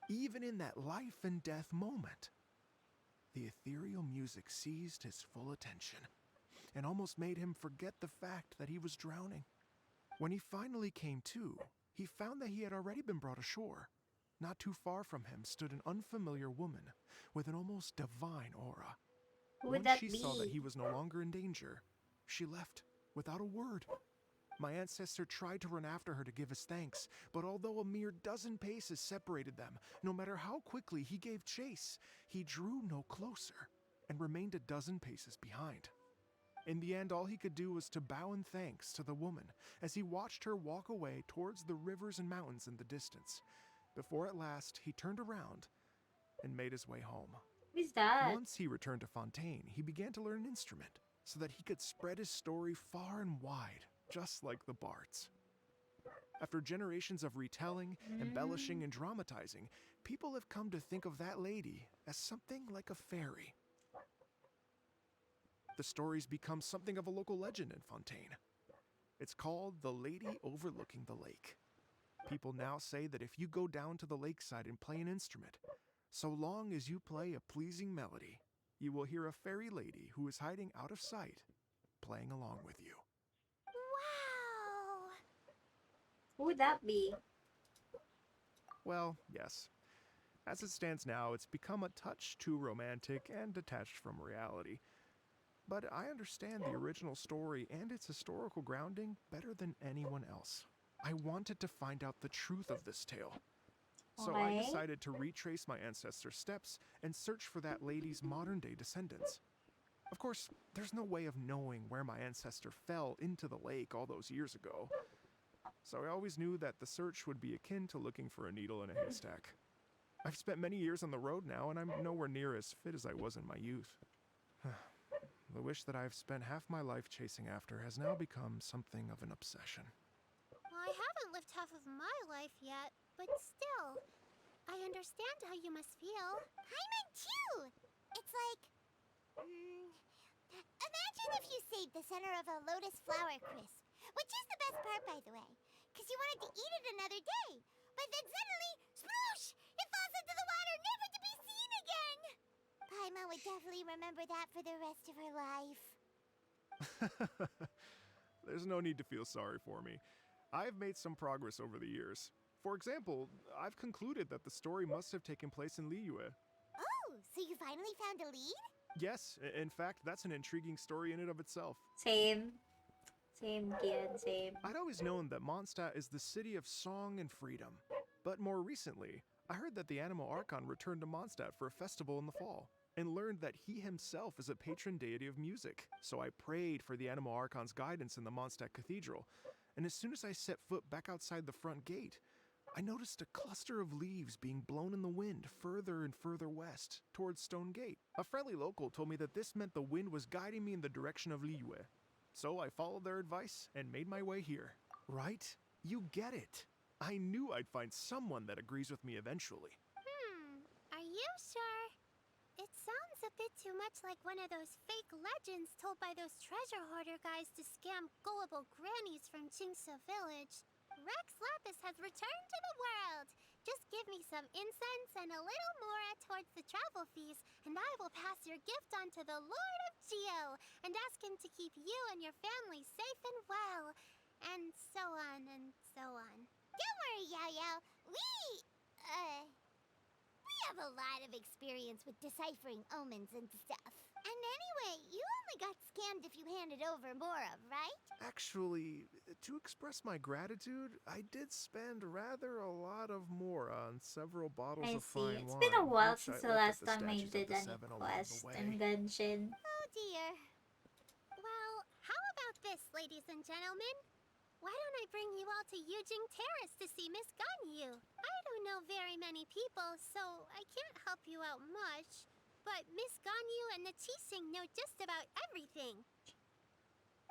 Even in that life and death moment, the ethereal music seized his full attention and almost made him forget the fact that he was drowning. When he finally came to, he found that he had already been brought ashore. Not too far from him stood an unfamiliar woman with an almost divine aura. Who would Once that she be? saw that he was no longer in danger, she left without a word. My ancestor tried to run after her to give his thanks, but although a mere dozen paces separated them, no matter how quickly he gave chase, he drew no closer and remained a dozen paces behind. In the end, all he could do was to bow in thanks to the woman as he watched her walk away towards the rivers and mountains in the distance, before at last he turned around and made his way home. Who's that? Once he returned to Fontaine, he began to learn an instrument so that he could spread his story far and wide, just like the bards. After generations of retelling, embellishing, and dramatizing, people have come to think of that lady as something like a fairy. The story's become something of a local legend in Fontaine. It's called the Lady Overlooking the Lake. People now say that if you go down to the lakeside and play an instrument, so long as you play a pleasing melody, you will hear a fairy lady who is hiding out of sight, playing along with you. Wow. Who would that be? Well, yes. As it stands now, it's become a touch too romantic and detached from reality. But I understand the original story and its historical grounding better than anyone else. I wanted to find out the truth of this tale. So I Okay. decided to retrace my ancestors' steps and search for that lady's modern-day descendants. Of course, there's no way of knowing where my ancestor fell into the lake all those years ago. So I always knew that the search would be akin to looking for a needle in a haystack. I've spent many years on the road now, and I'm nowhere near as fit as I was in my youth. The wish that I've spent half my life chasing after has now become something of an obsession. I haven't lived half of my life yet, but still, I understand how you must feel. Paimon too! It's like... imagine if you saved the center of a lotus flower crisp, which is the best part, by the way, because you wanted to eat it another day. But then suddenly, sploosh! It falls into the water, never to be seen again! Paimon would definitely remember that for the rest of her life. There's no need to feel sorry for me. I've made some progress over the years. For example, I've concluded that the story must have taken place in Liyue. Oh, so you finally found a lead? Yes, in fact, that's an intriguing story in and of itself. Same. Same, kid, same. I'd always known that Mondstadt is the city of song and freedom. But more recently, I heard that the Animal Archon returned to Mondstadt for a festival in the fall, and learned that he himself is a patron deity of music. So I prayed for the Animal Archon's guidance in the Mondstadt Cathedral, and as soon as I set foot back outside the front gate, I noticed a cluster of leaves being blown in the wind further and further west, towards Stone Gate. A friendly local told me that this meant the wind was guiding me in the direction of Liyue. So I followed their advice and made my way here. Right? You get it. I knew I'd find someone that agrees with me eventually. Are you sure? It sounds a bit too much like one of those fake legends told by those treasure hoarder guys to scam gullible grannies from Chingsa Village. Rex Lapis has returned to the world. Just give me some incense and a little more towards the travel fees, and I will pass your gift on to the Lord of Geo and ask him to keep you and your family safe and well. And so on and so on. Don't worry, Yao Yao. We have a lot of experience with deciphering omens and stuff. And anyway, you only got scammed if you handed over more of, right? Actually, to express my gratitude, I did spend rather a lot of more on several bottles I of see. fine It's wine. been a while which since I the left at last the time I statues of did the any seven along quest the way. in Genshin. Oh dear. Well, how about this, ladies and gentlemen? Why don't I bring you all to Yujing Terrace to see Miss Ganyu? I don't know very many people, so I can't help you out much. But Miss Ganyu and the Qixing know just about everything.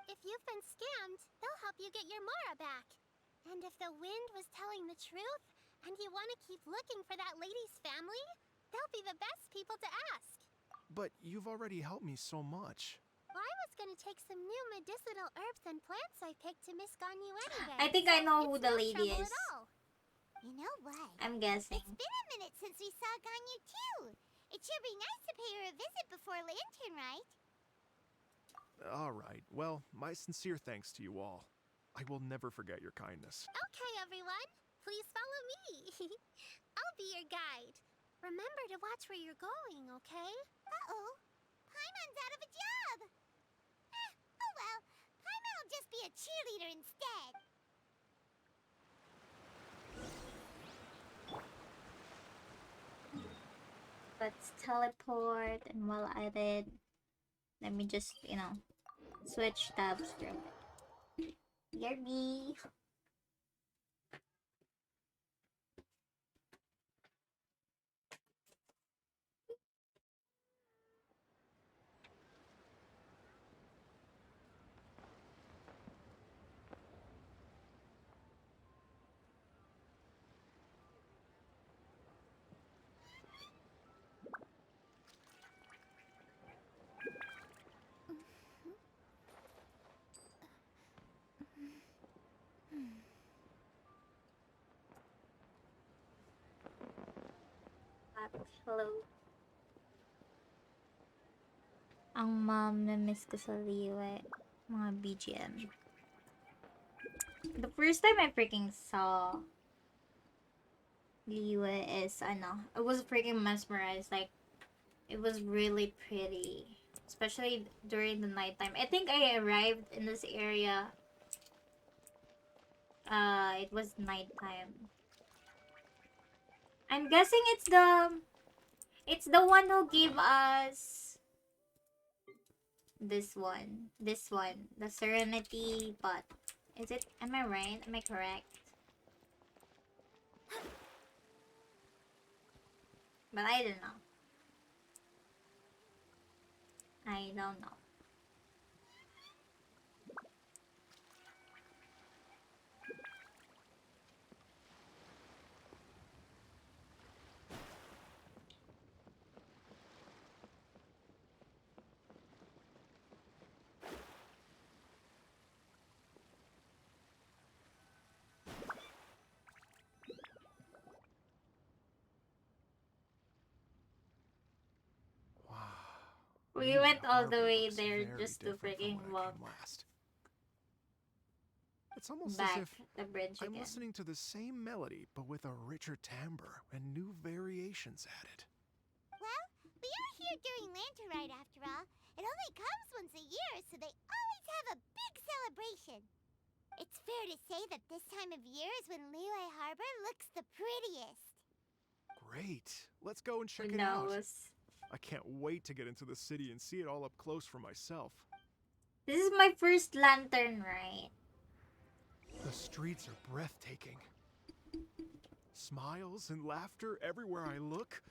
If you've been scammed, they'll help you get your Mara back. And if the wind was telling the truth, and you want to keep looking for that lady's family, they'll be the best people to ask. But you've already helped me so much. Well, I was gonna take some new medicinal herbs and plants I picked to Miss Ganyu anyway. I think I know who it's the no lady trouble is. at all. You know what? I'm guessing. It's been a minute since we saw Ganyu too. It should be nice to pay her a visit before Lantern Rite. All right. Well, my sincere thanks to you all. I will never forget your kindness. Okay, everyone. Please follow me. I'll be your guide. Remember to watch where you're going, okay? Uh-oh. Paimon's out of a job. Oh well. Paimon will just be a cheerleader instead. Let's teleport, and while I did, let me just, switch tabs through it. Hear me. Hello. Ang miss ko sa Liwe, mga BGM. The first time I freaking saw Liwe is, I was freaking mesmerized. Like, it was really pretty. Especially during the nighttime. I think I arrived in this area. It was nighttime. I'm guessing it's the one who gave us this one, the Serenity Pot. Is it? Am I right? Am I correct? But I don't know. I don't know. We went all the way there just to freaking walk It's almost back as if the bridge I'm again. listening to the same melody, but with a richer timbre and new variations added. Well, we are here during Lantern Rite after all. It only comes once a year, so they always have a big celebration. It's fair to say that this time of year is when Liyue Harbor looks the prettiest. Great. Let's go and check Who it out. knows? I can't wait to get into the city and see it all up close for myself. This is my first Lantern Rite. The streets are breathtaking. Smiles and laughter everywhere I look.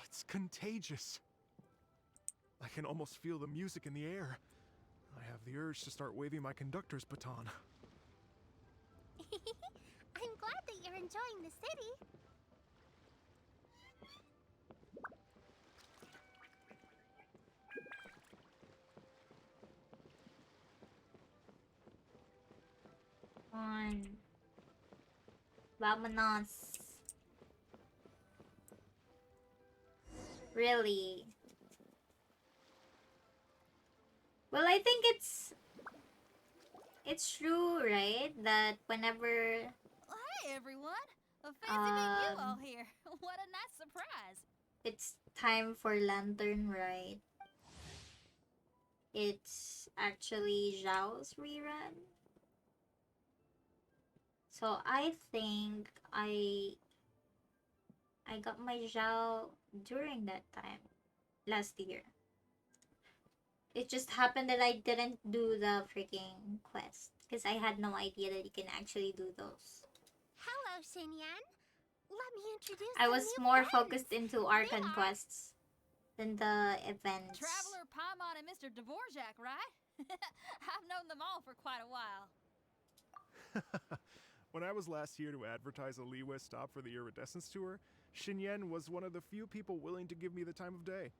It's contagious. I can almost feel the music in the air. I have the urge to start waving my conductor's baton. I'm glad that you're enjoying the city. On. Vamonos. Really? Well, I think it's true, right? That whenever Hey everyone! A fancy meeting you all Um, here. What a nice surprise. it's time for Lantern Rite. It's actually Zhao's rerun. So I think I got my Zhao during that time last year. It just happened that I didn't do the freaking quest because I had no idea that you can actually do those. Hello, Xinyan. Let me introduce I some was new more friends. focused into Archon are- quests than the events. Traveler Paimon and Mr. Dvorak, right? I've known them all for quite a while. When I was last here to advertise a Liyue stop for the Iridescence Tour, Xinyan was one of the few people willing to give me the time of day.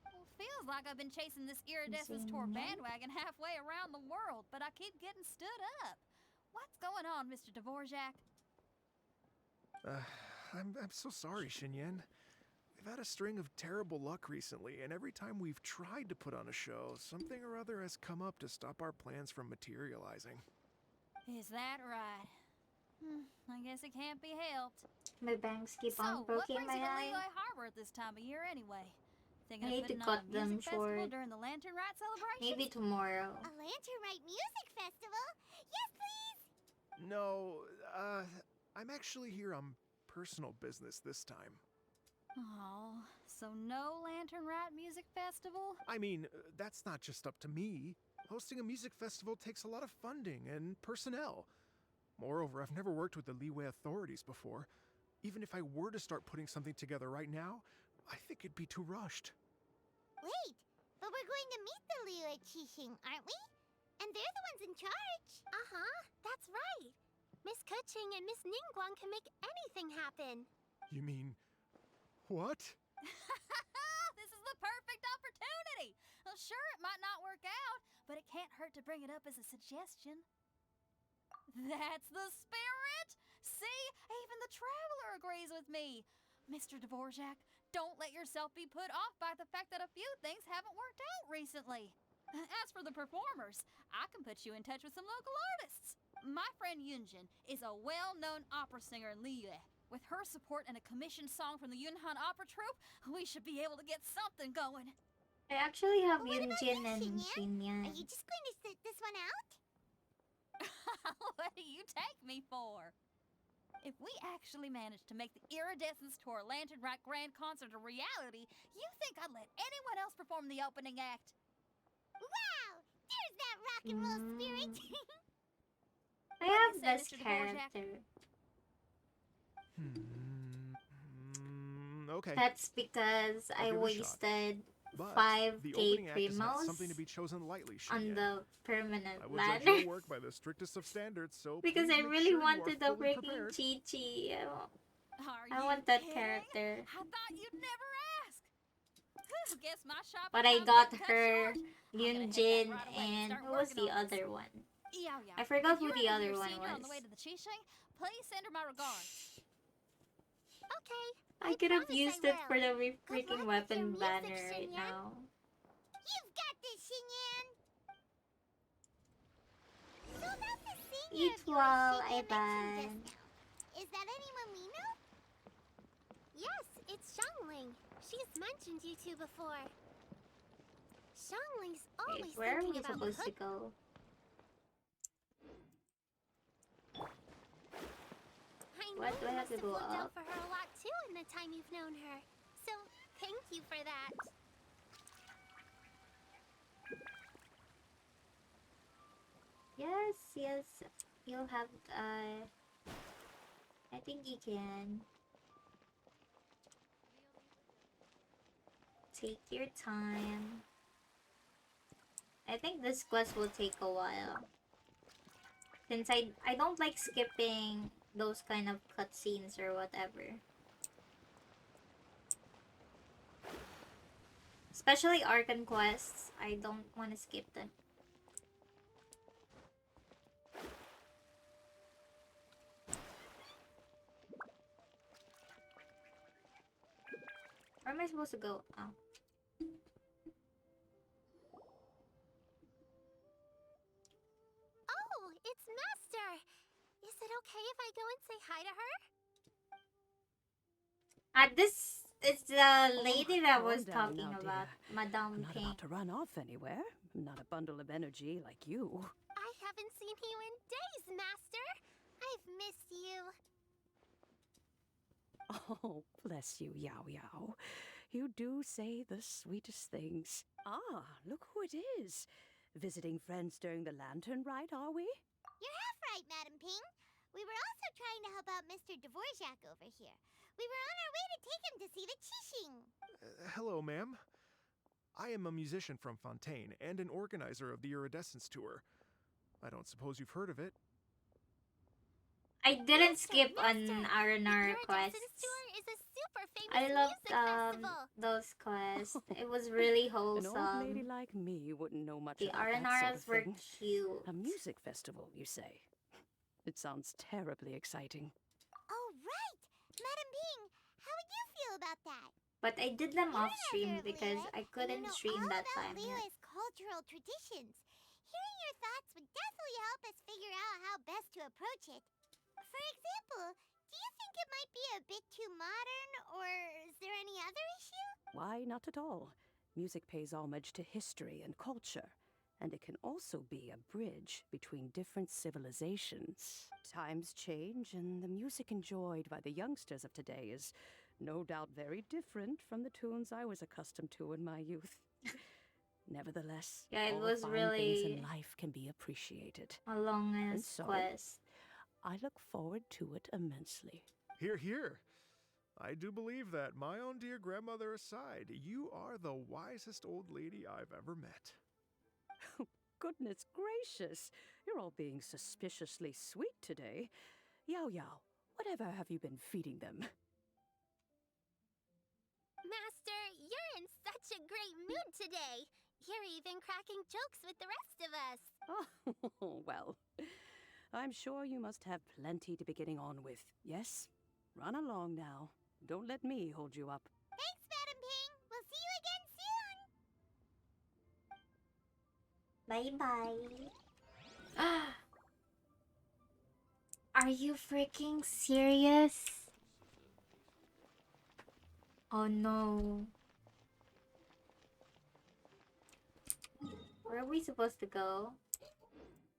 Well, feels like I've been chasing this Iridescence Tour Xinyan? bandwagon halfway around the world, but I keep getting stood up. What's going on, Mr. Dvorak? I'm so sorry, Xinyan. We've had a string of terrible luck recently, and every time we've tried to put on a show, something or other has come up to stop our plans from materializing. Is that right? I guess it can't be helped. My bangs keep on So, what poking brings my you to eye. Liyue Harbor at this time of year anyway? Thinking I of need to putting cut on a them music festival short. during the Lantern Rite celebration? Maybe tomorrow. A Lantern Rite Music Festival? Yes, please! No, I'm actually here on personal business this time. Oh, so no Lantern Rite Music Festival? I mean, that's not just up to me. Hosting a music festival takes a lot of funding and personnel. Moreover, I've never worked with the Liyue authorities before. Even if I were to start putting something together right now, I think it'd be too rushed. Wait, but we're going to meet the Liyue Qixing, aren't we? And they're the ones in charge. Uh-huh, that's right. Miss Keqing and Miss Ningguang can make anything happen. You mean... what? This is the perfect opportunity! Well, sure, it might not work out, but it can't hurt to bring it up as a suggestion. That's the spirit! See? Even the Traveler agrees with me. Mr. Dvorak, don't let yourself be put off by the fact that a few things haven't worked out recently. As for the performers, I can put you in touch with some local artists. My friend Yunjin is a well-known opera singer in Liyue. With her support and a commissioned song from the Yunhan Opera Troupe, we should be able to get something going. I actually have What about Yunjin you, and Xinyan? Xinyan. Are you just going to sit this one out? What do you take me for? If we actually manage to make the Iridescence Tour Lantern Rite Grand Concert a reality, you think I'd let anyone else perform the opening act? Wow! There's that rock and roll spirit! I What do have you say, this Mr. Dvorak? character. Okay. That's because I'll I give it a shot. wasted But 5k the opening act is not primos something to be chosen lightly, on Xinyan. the permanent I will judge ladder. your work by the strictest of standards, so Because please I make really sure you are wanted the fully freaking prepared. Chi-Chi. Are I you want that kidding? character. I thought you'd never ask. Guess my shopping But I time's got getting cut her, short. I'm gonna head back Yunjin, right away and start who was working the on this. other one? Yeah, yeah. I forgot If who you the run other into your one senior on the was. way to the Qixing, please send her my regards. Okay, I could have promise used I it for will. the Good freaking luck with your weapon music, banner right Xinyan. now. You've got this, Xinyan! So about the senior Eat of yours well, Xinyan mentioned Ivan. just now. Is that anyone we know? Yes, it's Xiangling. She's mentioned you two before. Xiangling's Wait, always where are we thinking about supposed to cooking. go? I know What do you I have must to have go looked out up? for her a lot too in the time you've known her. So, thank you for that. Yes, yes. You'll have, I think you can. Take your time. I think this quest will take a while. Since I don't like skipping those kind of cutscenes or whatever. Especially Archon quests. I don't want to skip them. Where am I supposed to go? Oh. Oh, it's Master! Is Is it okay if I go and say hi to her? This is the lady that calm was down talking now, about, dear. Madame I'm not Pink. about to run off anywhere. I'm not a bundle of energy like you. I haven't seen you in days, Master. I've missed you. Oh, bless you, Yao Yao. You do say the sweetest things. Ah, look who it is. Visiting friends during the Lantern Rite, are we? You're half right, Madam Ping. We were also trying to help out Mr. Dvorak over here. We were on our way to take him to see the Qixing. Hello, ma'am. I am a musician from Fontaine and an organizer of the Iridescence Tour. I don't suppose you've heard of it. I didn't Master, skip on Master, R&R the quests. Iridescence Tour is a super famous I loved music festival. those quests. It was really An old lady wholesome. like me wouldn't know much The about that sort R&Rs of were thing. cute. A music festival, you say? It sounds terribly exciting. Oh, right! Madam Ping, how would you feel about that? But I did them You're off an stream elder of because Liyue, I and couldn't you know stream all that about time yet. Liyue's cultural traditions. Hearing your thoughts would definitely help us figure out how best to approach it. For example, do you think it might be a bit too modern, or is there any other issue? Why, not at all. Music pays homage to history and culture, and it can also be a bridge between different civilizations. Times change, and the music enjoyed by the youngsters of today is no doubt very different from the tunes I was accustomed to in my youth. Nevertheless, Yeah, it all was fine really things in life can be appreciated. a long And ass so, quest. I look forward to it immensely. Hear, hear. I do believe that, my own dear grandmother aside, you are the wisest old lady I've ever met. Goodness gracious, you're all being suspiciously sweet today. Yao Yao, whatever have you been feeding them? Master, you're in such a great mood today. You're even cracking jokes with the rest of us. Oh, well, I'm sure you must have plenty to be getting on with. Yes? Run along now. Don't let me hold you up. Thanks, Madam Ping. We'll see you again soon. Bye-bye. Are you freaking serious? Oh no. Where are we supposed to go?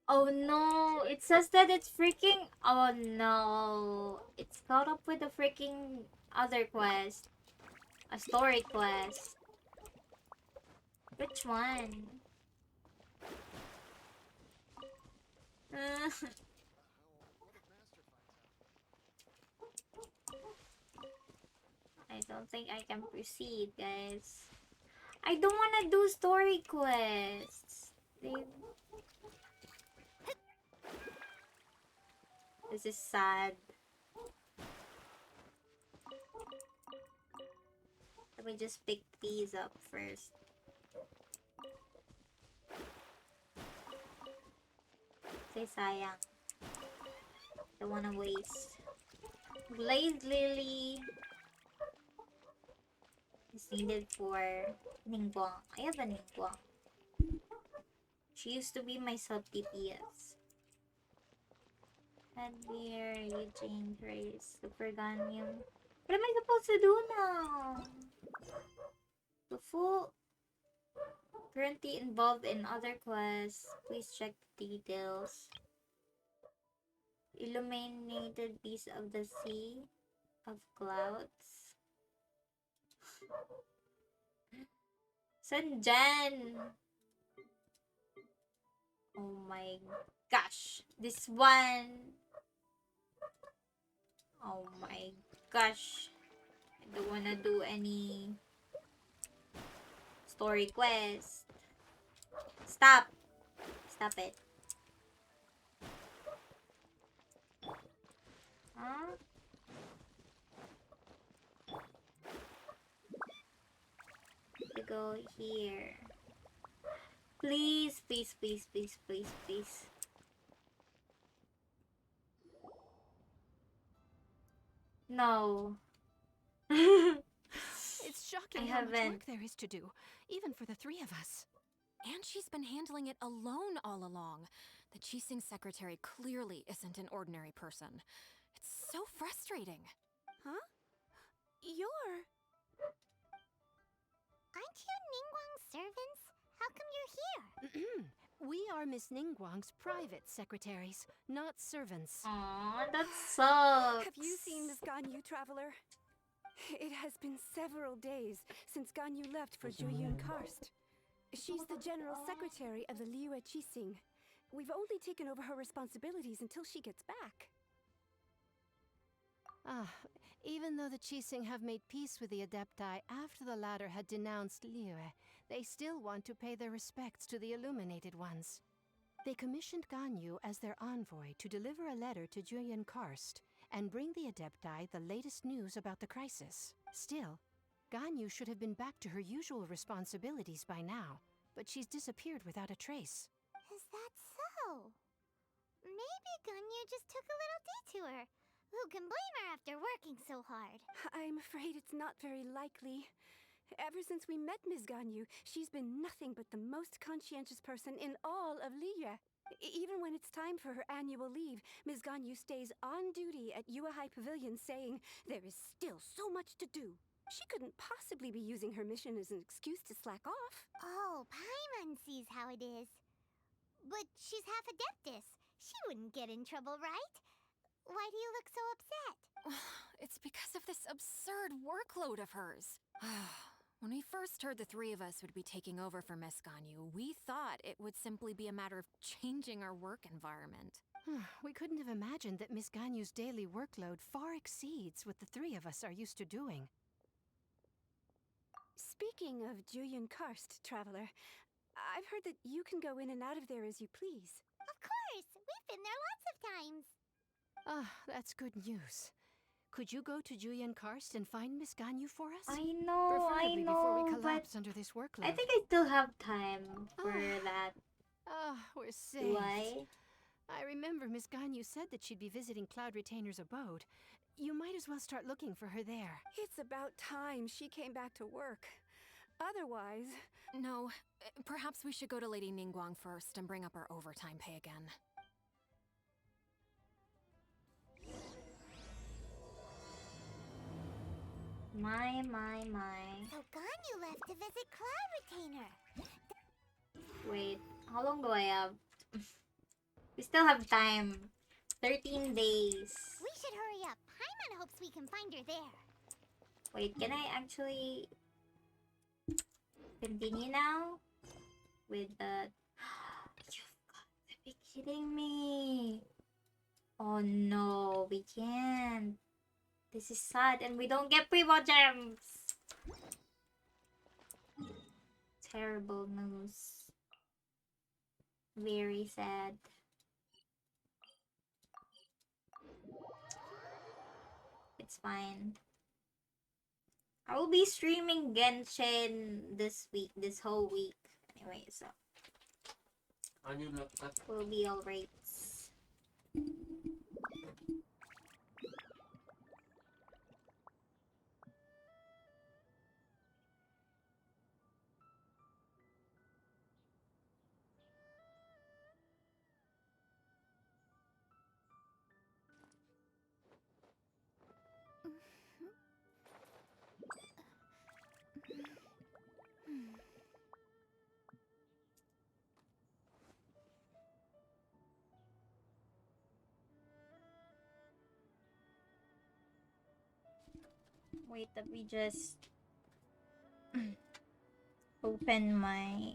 Oh no, it says that it's freaking... Oh no. It's caught up with the freaking other quest. A story quest. Which one? I don't think I can proceed, guys. I don't want to do story quests. This is sad. Let me just pick these up first. Say sayang. Don't wanna waste. Blaze Lily is needed for Ningguang. I have a Ningguang. She used to be my sub DPS. Headgear, Eugene, Grace, Super Ganium. What am I supposed to do now? The full currently involved in other quests. Please check the details. Illuminated piece of the sea of clouds. Sanjan! Oh my gosh. This one. Oh my gosh. I don't wanna do any story quest. Stop. Stop it. Huh? To go here. Please, please, please, please, please, please. No. It's shocking I how much haven't. work there is to do, even for the three of us. And she's been handling it alone all along. The Qixing secretary clearly isn't an ordinary person. It's so frustrating. Huh? You're... Aren't you Ningguang's servants? How come you're here? We are Miss Ningguang's private secretaries, not servants. Aw, that sucks. Have you seen Miss Ganyu, Traveler? It has been several days since Ganyu left for Juyun Karst. She's the general secretary of the Liyue Qixing. We've only taken over her responsibilities until she gets back. Even though the Qixing have made peace with the Adepti after the latter had denounced Liyue, they still want to pay their respects to the Illuminated Ones. They commissioned Ganyu as their envoy to deliver a letter to Juyun Karst and bring the Adepti the latest news about the crisis. Still, Ganyu should have been back to her usual responsibilities by now, but she's disappeared without a trace. Is that so? Maybe Ganyu just took a little detour. Who can blame her after working so hard? I'm afraid it's not very likely. Ever since we met Ms. Ganyu, she's been nothing but the most conscientious person in all of Liyue. Even when it's time for her annual leave, Ms. Ganyu stays on duty at Yuehai Pavilion saying there is still so much to do. She couldn't possibly be using her mission as an excuse to slack off. Oh, Paimon sees how it is. But she's half Adeptus. She wouldn't get in trouble, right? Why do you look so upset? It's because of this absurd workload of hers. When we first heard the three of us would be taking over for Miss Ganyu, we thought it would simply be a matter of changing our work environment. We couldn't have imagined that Miss Ganyu's daily workload far exceeds what the three of us are used to doing. Speaking of Juyun Karst, Traveler, I've heard that you can go in and out of there as you please. Of course! We've been there lots of times. That's good news. Could you go to Juyun Karst and find Miss Ganyu for us? I know, Preferably before we but collapse under this workload. I think I still have time for that. We're safe. Why? I remember Miss Ganyu said that she'd be visiting Cloud Retainer's abode. You might as well start looking for her there. It's about time she came back to work. Otherwise... No, perhaps we should go to Lady Ningguang first and bring up our overtime pay again. My. So Ganyu left to visit Cloud Retainer. Wait, how long do I have? We still have time. 13 days. We should hurry up. Paimon hopes we can find her there. Wait, can I actually continue now? With the... You've got to be kidding me. Oh no, we can't. This is sad and we don't get Primo Gems. Terrible news. Very sad. It's fine. I will be streaming Genshin this week, this whole week. Anyway, so we'll be alright. Wait, let me just open my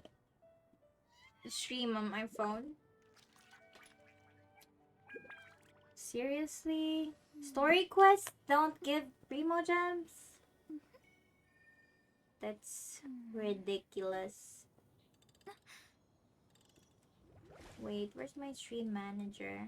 stream on my phone. Seriously? Story quests don't give Primo Gems? That's ridiculous. Wait, where's my stream manager?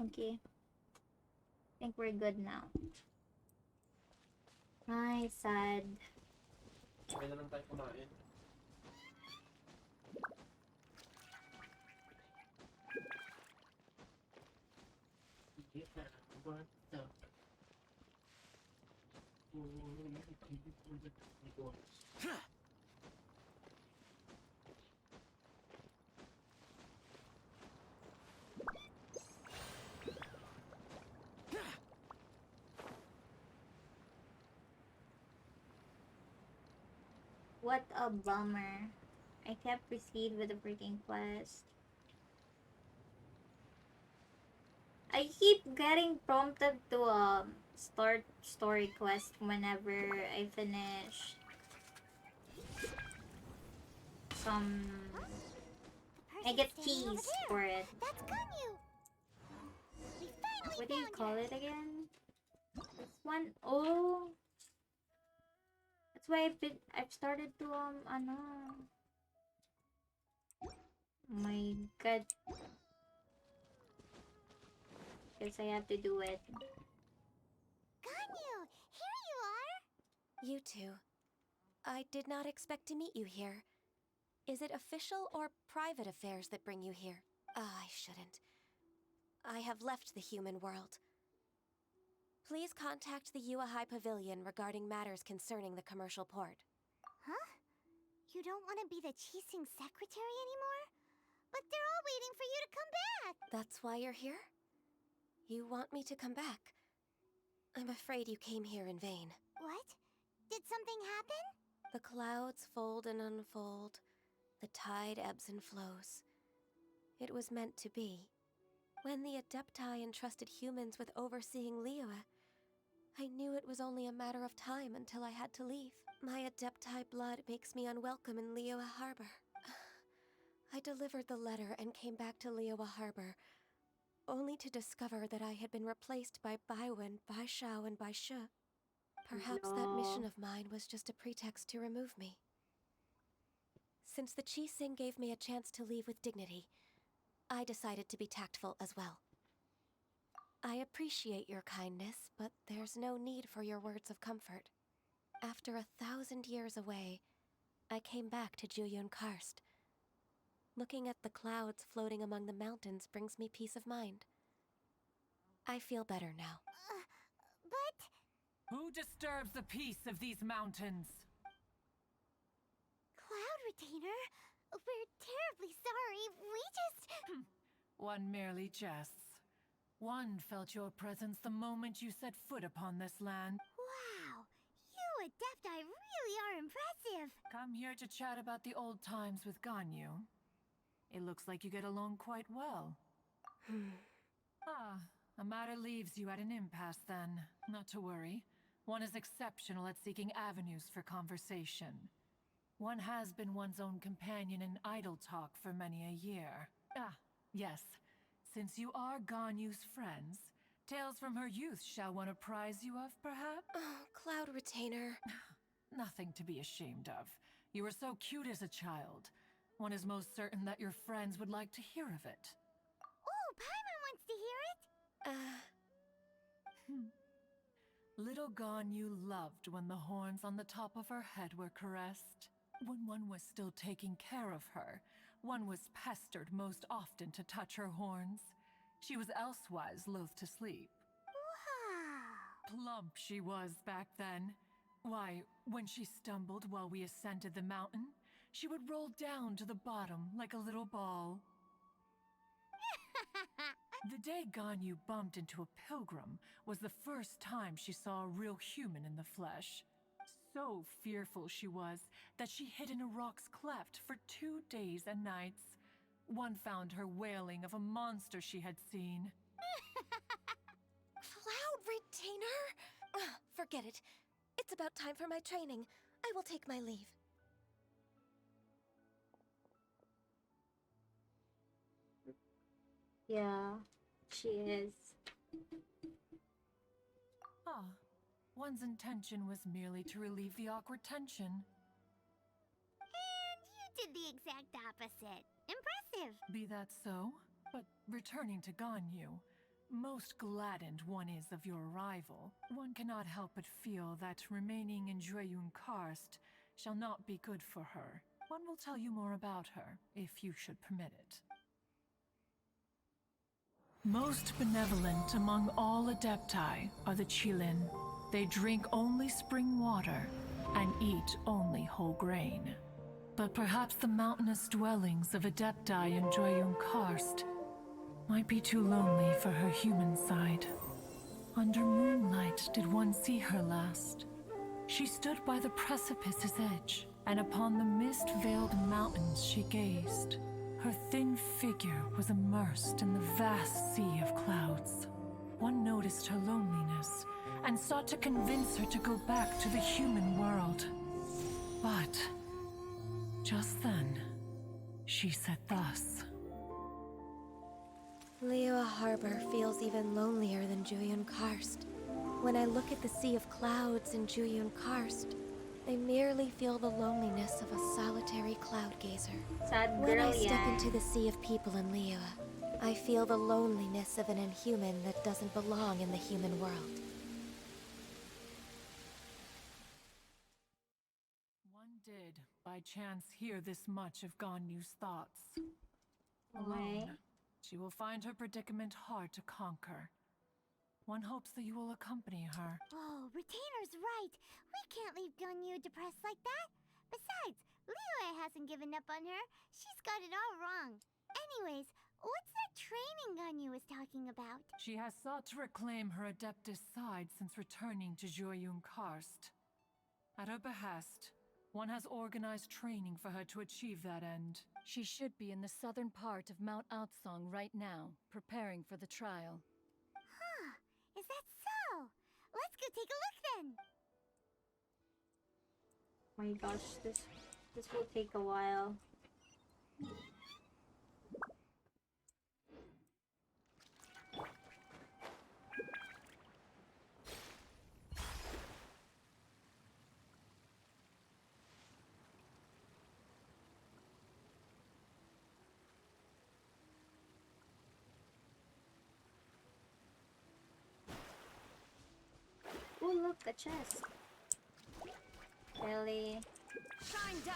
Okay. I think we're good now. Ay, sad. Kaya na lang tayo kumain. What the? What a bummer. I can't proceed with the freaking quest. I keep getting prompted to start story quest whenever I finish some. I get keys for it. That's Ganyu. We finally What do you found call her. it again? This one? Oh, that's why I've started to ano. Oh my god. Guess I have to do it. Ganyu, here you are. You two. I did not expect to meet you here. Is it official or private affairs that bring you here? I shouldn't. I have left the human world. Please contact the Yuahai Pavilion regarding matters concerning the commercial port. Huh? You don't want to be the Qixing secretary anymore? But they're all waiting for you to come back. That's why you're here? You want me to come back? I'm afraid you came here in vain. What? Did something happen? The clouds fold and unfold. The tide ebbs and flows. It was meant to be. When the Adepti entrusted humans with overseeing Liyue, I knew it was only a matter of time until I had to leave. My Adepti blood makes me unwelcome in Liyue Harbor. I delivered the letter and came back to Liyue Harbor, only to discover that I had been replaced by Baiwen, Baishao, and Baishe. Perhaps that mission of mine was just a pretext to remove me. Since the Qixing gave me a chance to leave with dignity, I decided to be tactful as well. I appreciate your kindness, but there's no need for your words of comfort. After 1,000 years away, I came back to Juyun Karst. Looking at the clouds floating among the mountains brings me peace of mind. I feel better now. But... Who disturbs the peace of these mountains? Cloud Retainer, we're terribly sorry. We just... One merely jests. One felt your presence the moment you set foot upon this land. Wow, you Adepti really are impressive. Come here to chat about the old times with Ganyu. It looks like you get along quite well. A matter leaves you at an impasse then. Not to worry. One is exceptional at seeking avenues for conversation. One has been one's own companion in idle talk for many a year. Yes. Since you are Ganyu's friends, tales from her youth shall one apprise you of, perhaps? Oh, Cloud Retainer. Nothing to be ashamed of. You were so cute as a child. One is most certain that your friends would like to hear of it. Oh, Paimon wants to hear it. Little Ganyu loved when the horns on the top of her head were caressed. When one was still taking care of her, one was pestered most often to touch her horns. She was elsewise loath to sleep. Wow. Plump she was back then. Why, when she stumbled while we ascended the mountain, she would roll down to the bottom like a little ball. The day Ganyu bumped into a pilgrim was the first time she saw a real human in the flesh. So fearful she was that she hid in a rock's cleft for 2 days and nights. One found her wailing of a monster she had seen. Cloud Retainer? Forget it. It's about time for my training. I will take my leave. Yeah, she is. One's intention was merely to relieve the awkward tension. And you did the exact opposite. Impressive. Be that so, but returning to Ganyu, most gladdened one is of your arrival. One cannot help but feel that remaining in Juyun Karst shall not be good for her. One will tell you more about her, if you should permit it. Most benevolent among all Adepti are the Qilin. They drink only spring water and eat only whole grain. But perhaps the mountainous dwellings of Adepti in Joyun Karst might be too lonely for her human side. Under moonlight did one see her last. She stood by the precipice's edge, and upon the mist-veiled mountains she gazed. Her thin figure was immersed in the vast sea of clouds. One noticed her loneliness and sought to convince her to go back to the human world. But just then, she said thus. Liyue Harbor feels even lonelier than Joyun Karst. When I look at the sea of clouds in Joyun Karst, I merely feel the loneliness of a solitary cloud gazer. Sad When girl, I step yeah. into the sea of people in Liyue, I feel the loneliness of an inhuman that doesn't belong in the human world. One did, by chance, hear this much of Ganyu's thoughts. Okay. Alone, she will find her predicament hard to conquer. One hopes that you will accompany her. Oh, Retainer's right. We can't leave Ganyu depressed like that. Besides, Liyue hasn't given up on her. She's got it all wrong. Anyways, what's that training Ganyu was talking about? She has sought to reclaim her Adeptus side since returning to Joyun Karst. At her behest, one has organized training for her to achieve that end. She should be in the southern part of Mount Aotsong right now, preparing for the trial. Huh, is that so? Let's go take a look then. Oh my gosh, this will take a while. Oh look, a chest. Really? Shine down.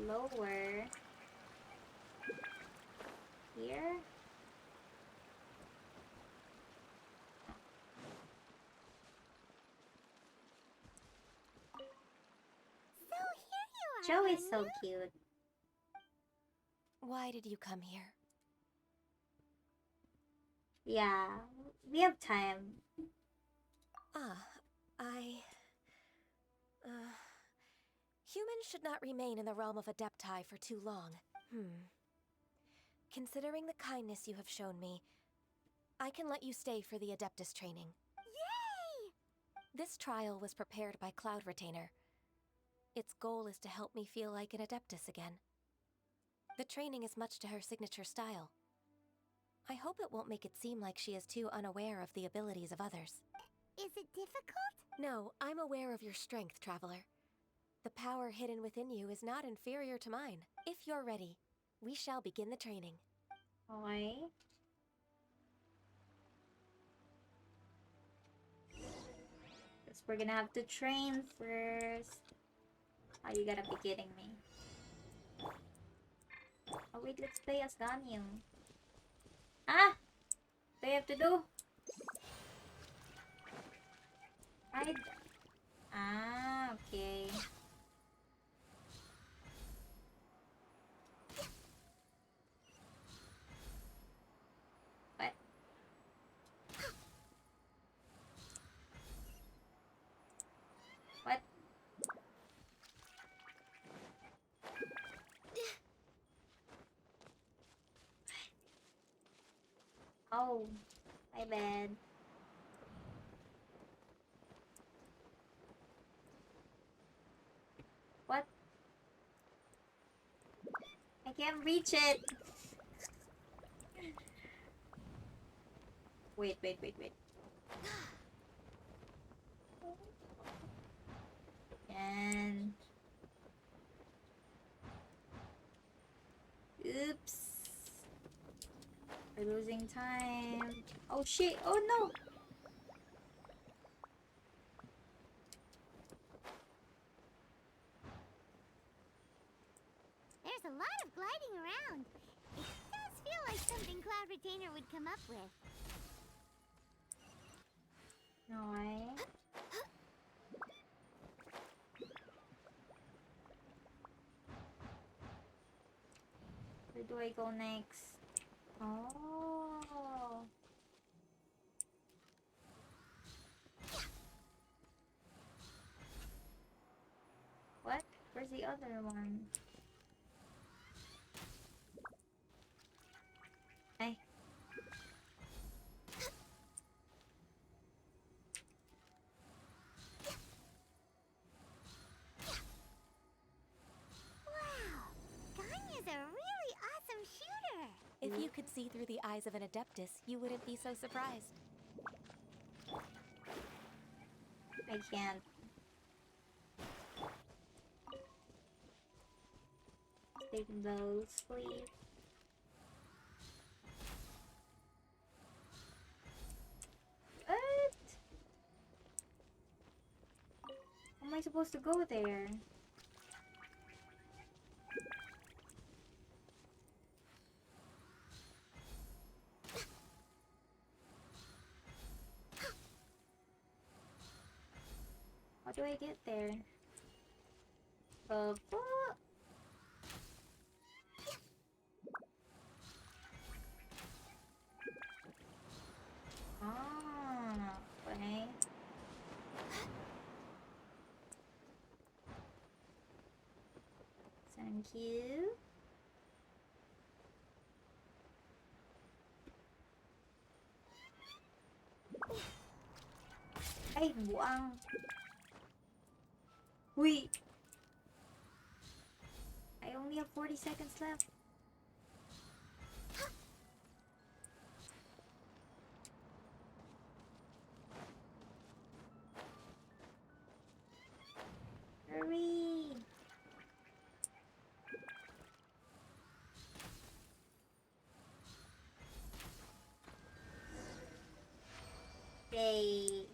Lower. Here? So here you are. Joe is so Ganyu. cute. Why did you come here? Yeah, we have time. Humans should not remain in the realm of Adepti for too long. Considering the kindness you have shown me, I can let you stay for the Adeptus training. Yay! This trial was prepared by Cloud Retainer. Its goal is to help me feel like an Adeptus again. The training is much to her signature style. I hope it won't make it seem like she is too unaware of the abilities of others. Is it difficult? No, I'm aware of your strength, Traveler. The power hidden within you is not inferior to mine. If you're ready, we shall begin the training. Okay. Guess we're gonna have to train first. Oh, you gotta be kidding me. Oh wait, let's play as Ganyu. Ah! What do you have to do? Right? Ah, okay. What? What? Oh, my bad. What? I can't reach it. Wait. And oops. We're losing time. Oh shit! Oh no! There's a lot of gliding around. It does feel like something Cloud Retainer would come up with. No way. Where do I go next? Oh. What? Where's the other one? Hey. Wow! Ganya's a really awesome shooter! If you could see through the eyes of an Adeptus, you wouldn't be so surprised. I can't. Take those, please. What? How am I supposed to go there? How do I get there? What? Ah, okay. Thank you. Ay, buang. Wait. I only have 40 seconds left. Hurry! Yay!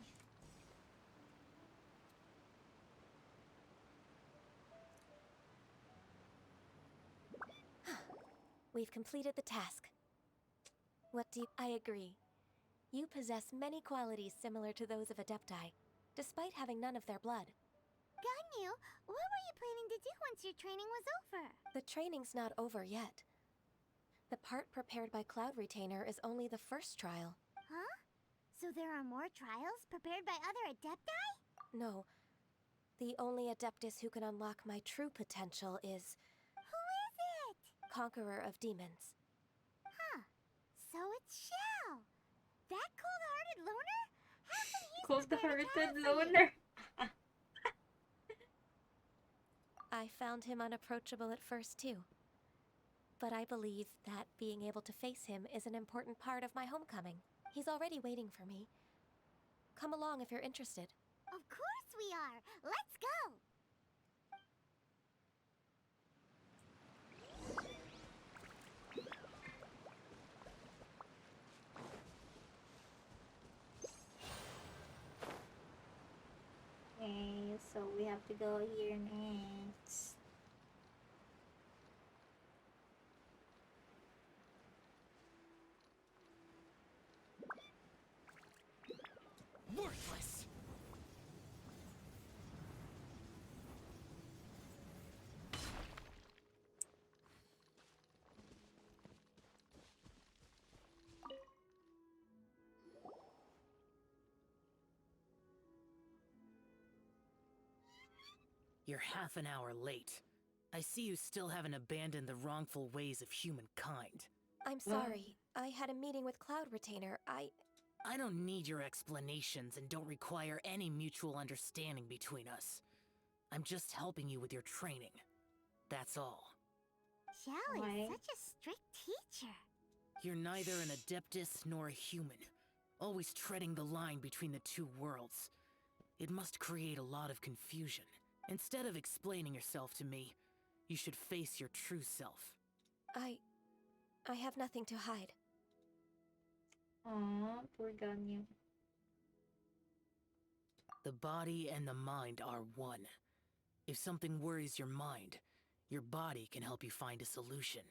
We've completed the task. What do you... I agree. You possess many qualities similar to those of Adepti, despite having none of their blood. Ganyu, what were you planning to do once your training was over? The training's not over yet. The part prepared by Cloud Retainer is only the first trial. Huh? So there are more trials prepared by other Adepti? No. The only Adeptus who can unlock my true potential is... Who is it? Conqueror of Demons. Huh. So it's Shao. That cold-hearted loner? How come he's Cold-hearted loner. I found him unapproachable at first, too. But I believe that being able to face him is an important part of my homecoming. He's already waiting for me. Come along if you're interested. Of course we are. Let's go. Okay, so we have to go here next. Worthless! You're half an hour late. I see you still haven't abandoned the wrongful ways of humankind. I'm sorry. I had a meeting with Cloud Retainer. I don't need your explanations and don't require any mutual understanding between us. I'm just helping you with your training. That's all. Xiao is such a strict teacher. You're neither an Adeptus nor a human, always treading the line between the two worlds. It must create a lot of confusion. Instead of explaining yourself to me, you should face your true self. I have nothing to hide. Aw, poor Ganyu. The body and the mind are one. If something worries your mind, your body can help you find a solution.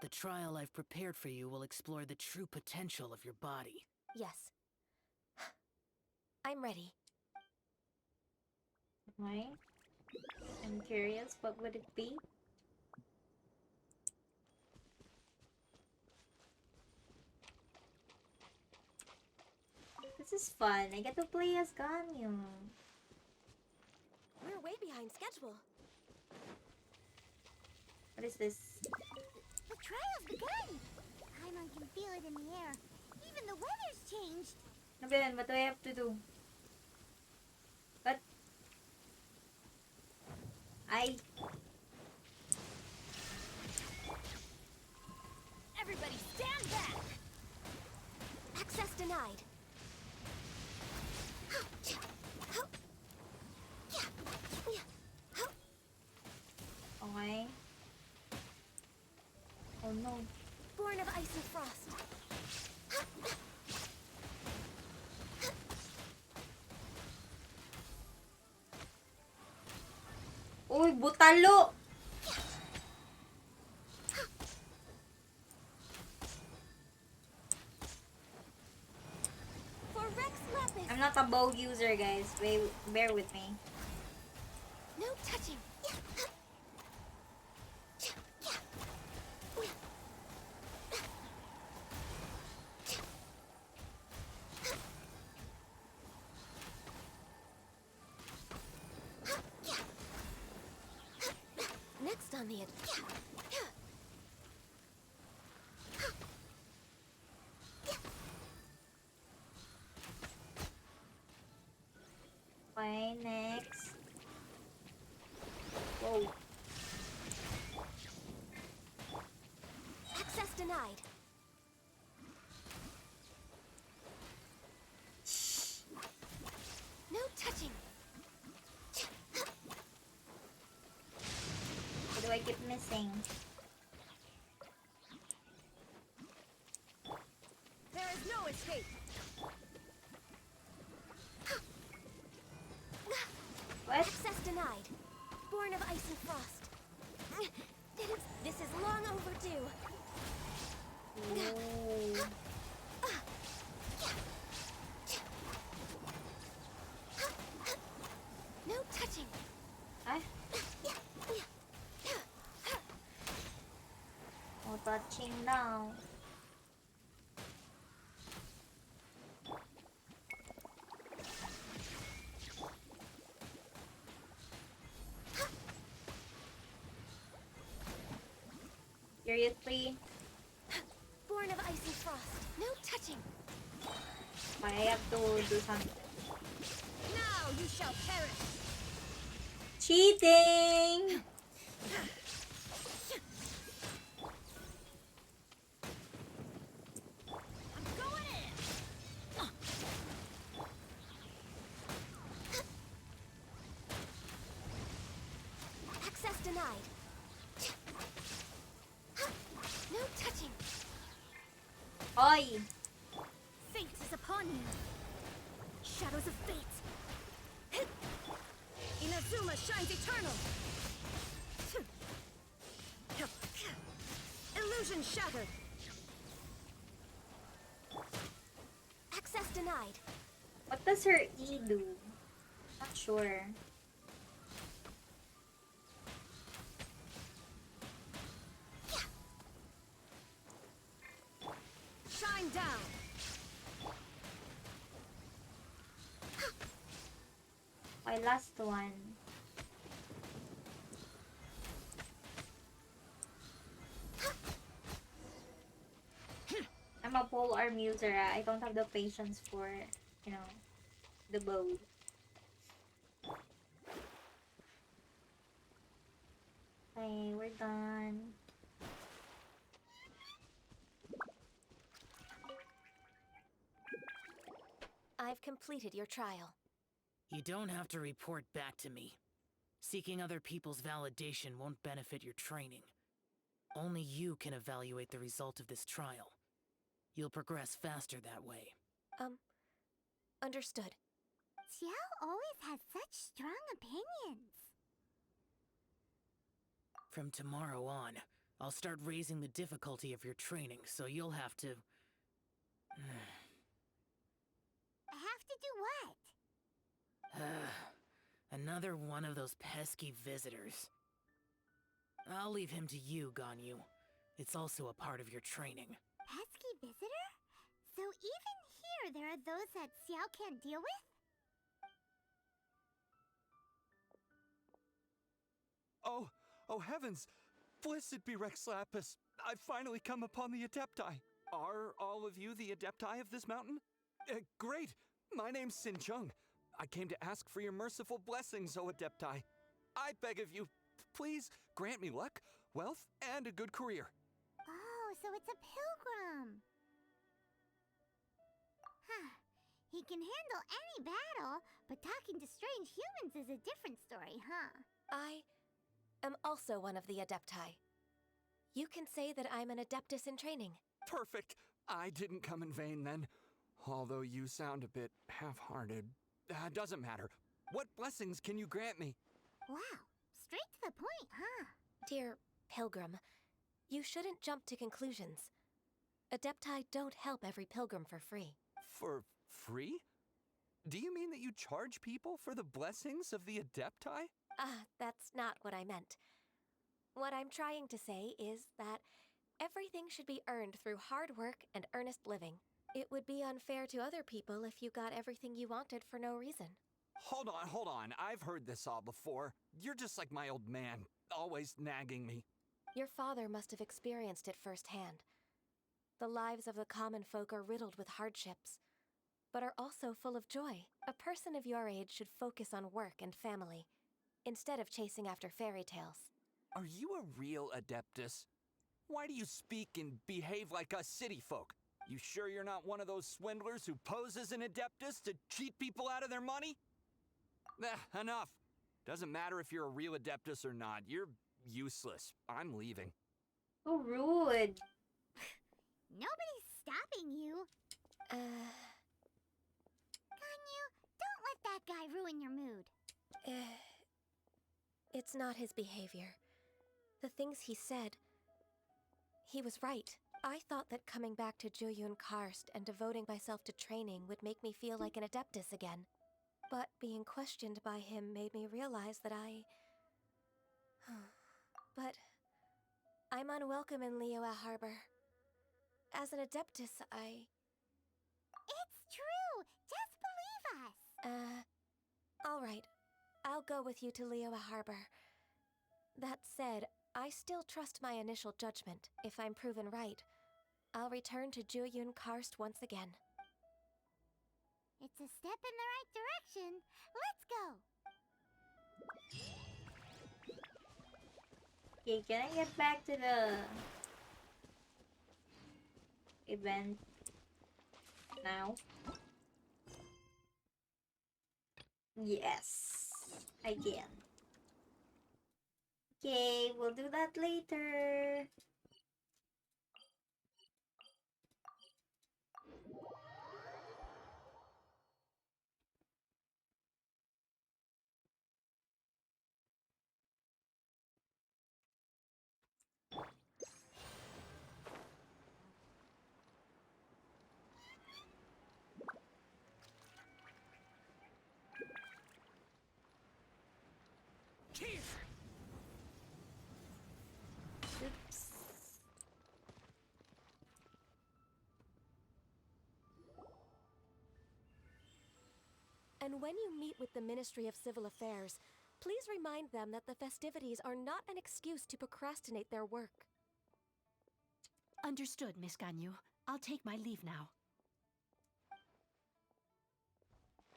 The trial I've prepared for you will explore the true potential of your body. Yes. I'm ready. Okay. I'm curious, what would it be? This is fun. I get to play as Ganyu. We're way behind schedule. What is this? The trial's begun! Paimon can feel it in the air. Even the weather's changed. Ano ba yun? What do I have to do? What? Everybody stand back! Access denied. Okay. Oh no. Born of ice and frost. Uy, butalo! For Rex Lapis. I'm not a bow user, guys. Bear with me. No touching. Next on the Okay, next. Whoa. access denied. No touching. What do I keep missing? There is no escape! What? Access denied. Born of ice and frost. This is long overdue. Ooh. No touching. Ah? No touching now. Seriously? Born of ice and frost. No touching. I have to do something. Now you shall perish! Cheating! I'm going in! Access denied. No touching. Oi! Fate is upon you! Shadows of fate! Inazuma shines eternal! Illusion shattered! Access denied. What does her E do? Not sure. Shine down! My last one. I'm a pole arm user. I don't have the patience for, you know, the bow. Okay, we're done. I've completed your trial. You don't have to report back to me. Seeking other people's validation won't benefit your training. Only you can evaluate the result of this trial. You'll progress faster that way. Understood. Xiao always has such strong opinions. From tomorrow on, I'll start raising the difficulty of your training, so you'll have to... I have to do what? Another one of those pesky visitors. I'll leave him to you, Ganyu. It's also a part of your training. Pesky visitor? So even here there are those that Xiao can't deal with? Oh heavens! Blessed be Rex Lapis! I've finally come upon the Adepti. Are all of you the Adepti of this mountain? Great! My name's Sin Chung. I came to ask for your merciful blessings, O Adepti. I beg of you, please grant me luck, wealth, and a good career. Oh, so it's a pilgrim. Huh. He can handle any battle, but talking to strange humans is a different story, huh? I am also one of the Adepti. You can say that I'm an Adeptus in training. Perfect. I didn't come in vain then. Although you sound a bit half-hearted. Doesn't matter. What blessings can you grant me? Wow, straight to the point, huh? Dear Pilgrim, you shouldn't jump to conclusions. Adepti don't help every pilgrim for free. For free? Do you mean that you charge people for the blessings of the Adepti? That's not what I meant. What I'm trying to say is that everything should be earned through hard work and earnest living. It would be unfair to other people if you got everything you wanted for no reason. Hold on. I've heard this all before. You're just like my old man, always nagging me. Your father must have experienced it firsthand. The lives of the common folk are riddled with hardships, but are also full of joy. A person of your age should focus on work and family, instead of chasing after fairy tales. Are you a real Adeptus? Why do you speak and behave like us city folk? You sure you're not one of those swindlers who pose as an Adeptus to cheat people out of their money? Enough. Doesn't matter if you're a real Adeptus or not. You're useless. I'm leaving. So rude. Nobody's stopping you. Ganyu, don't let that guy ruin your mood. It's not his behavior. The things he said, he was right. I thought that coming back to Jueyun Karst and devoting myself to training would make me feel like an Adeptus again. But being questioned by him made me realize that But I'm unwelcome in Liyue Harbor. As an Adeptus, It's true! Just believe us! Alright. I'll go with you to Liyue Harbor. That said, I still trust my initial judgment. If I'm proven right, I'll return to Jueyun Karst once again. It's a step in the right direction. Let's go! Okay, can I get back to the event now? Yes, I can. Okay, we'll do that later. Here! Oops. And when you meet with the Ministry of Civil Affairs, please remind them that the festivities are not an excuse to procrastinate their work. Understood, Miss Ganyu. I'll take my leave now.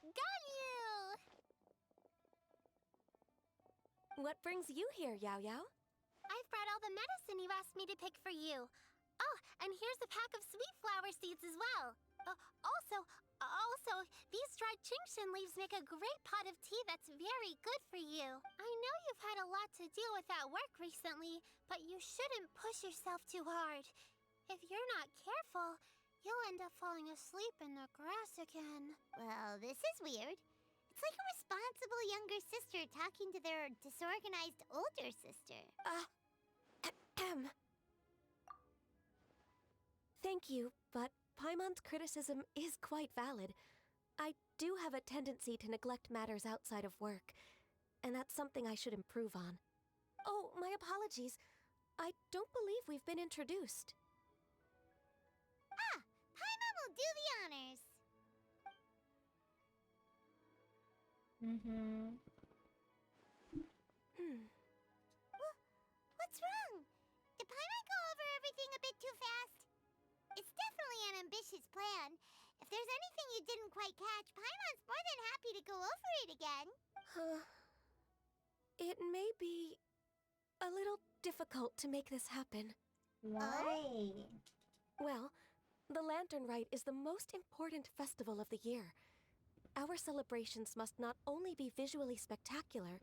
Ganyu! What brings you here, Yao Yao? I've brought all the medicine you asked me to pick for you. Oh, and here's a pack of sweet flower seeds as well. Also, these dried Qingshan leaves make a great pot of tea that's very good for you. I know you've had a lot to deal with at work recently, but you shouldn't push yourself too hard. If you're not careful, you'll end up falling asleep in the grass again. Well, this is weird. It's like a responsible younger sister talking to their disorganized older sister. Thank you, but Paimon's criticism is quite valid. I do have a tendency to neglect matters outside of work, and that's something I should improve on. Oh, my apologies. I don't believe we've been introduced. Paimon will do the honors. What's wrong? Did Paimon go over everything a bit too fast? It's definitely an ambitious plan. If there's anything you didn't quite catch, Paimon's more than happy to go over it again. It may be a little difficult to make this happen. Why? Well, the Lantern Rite is the most important festival of the year. Our celebrations must not only be visually spectacular,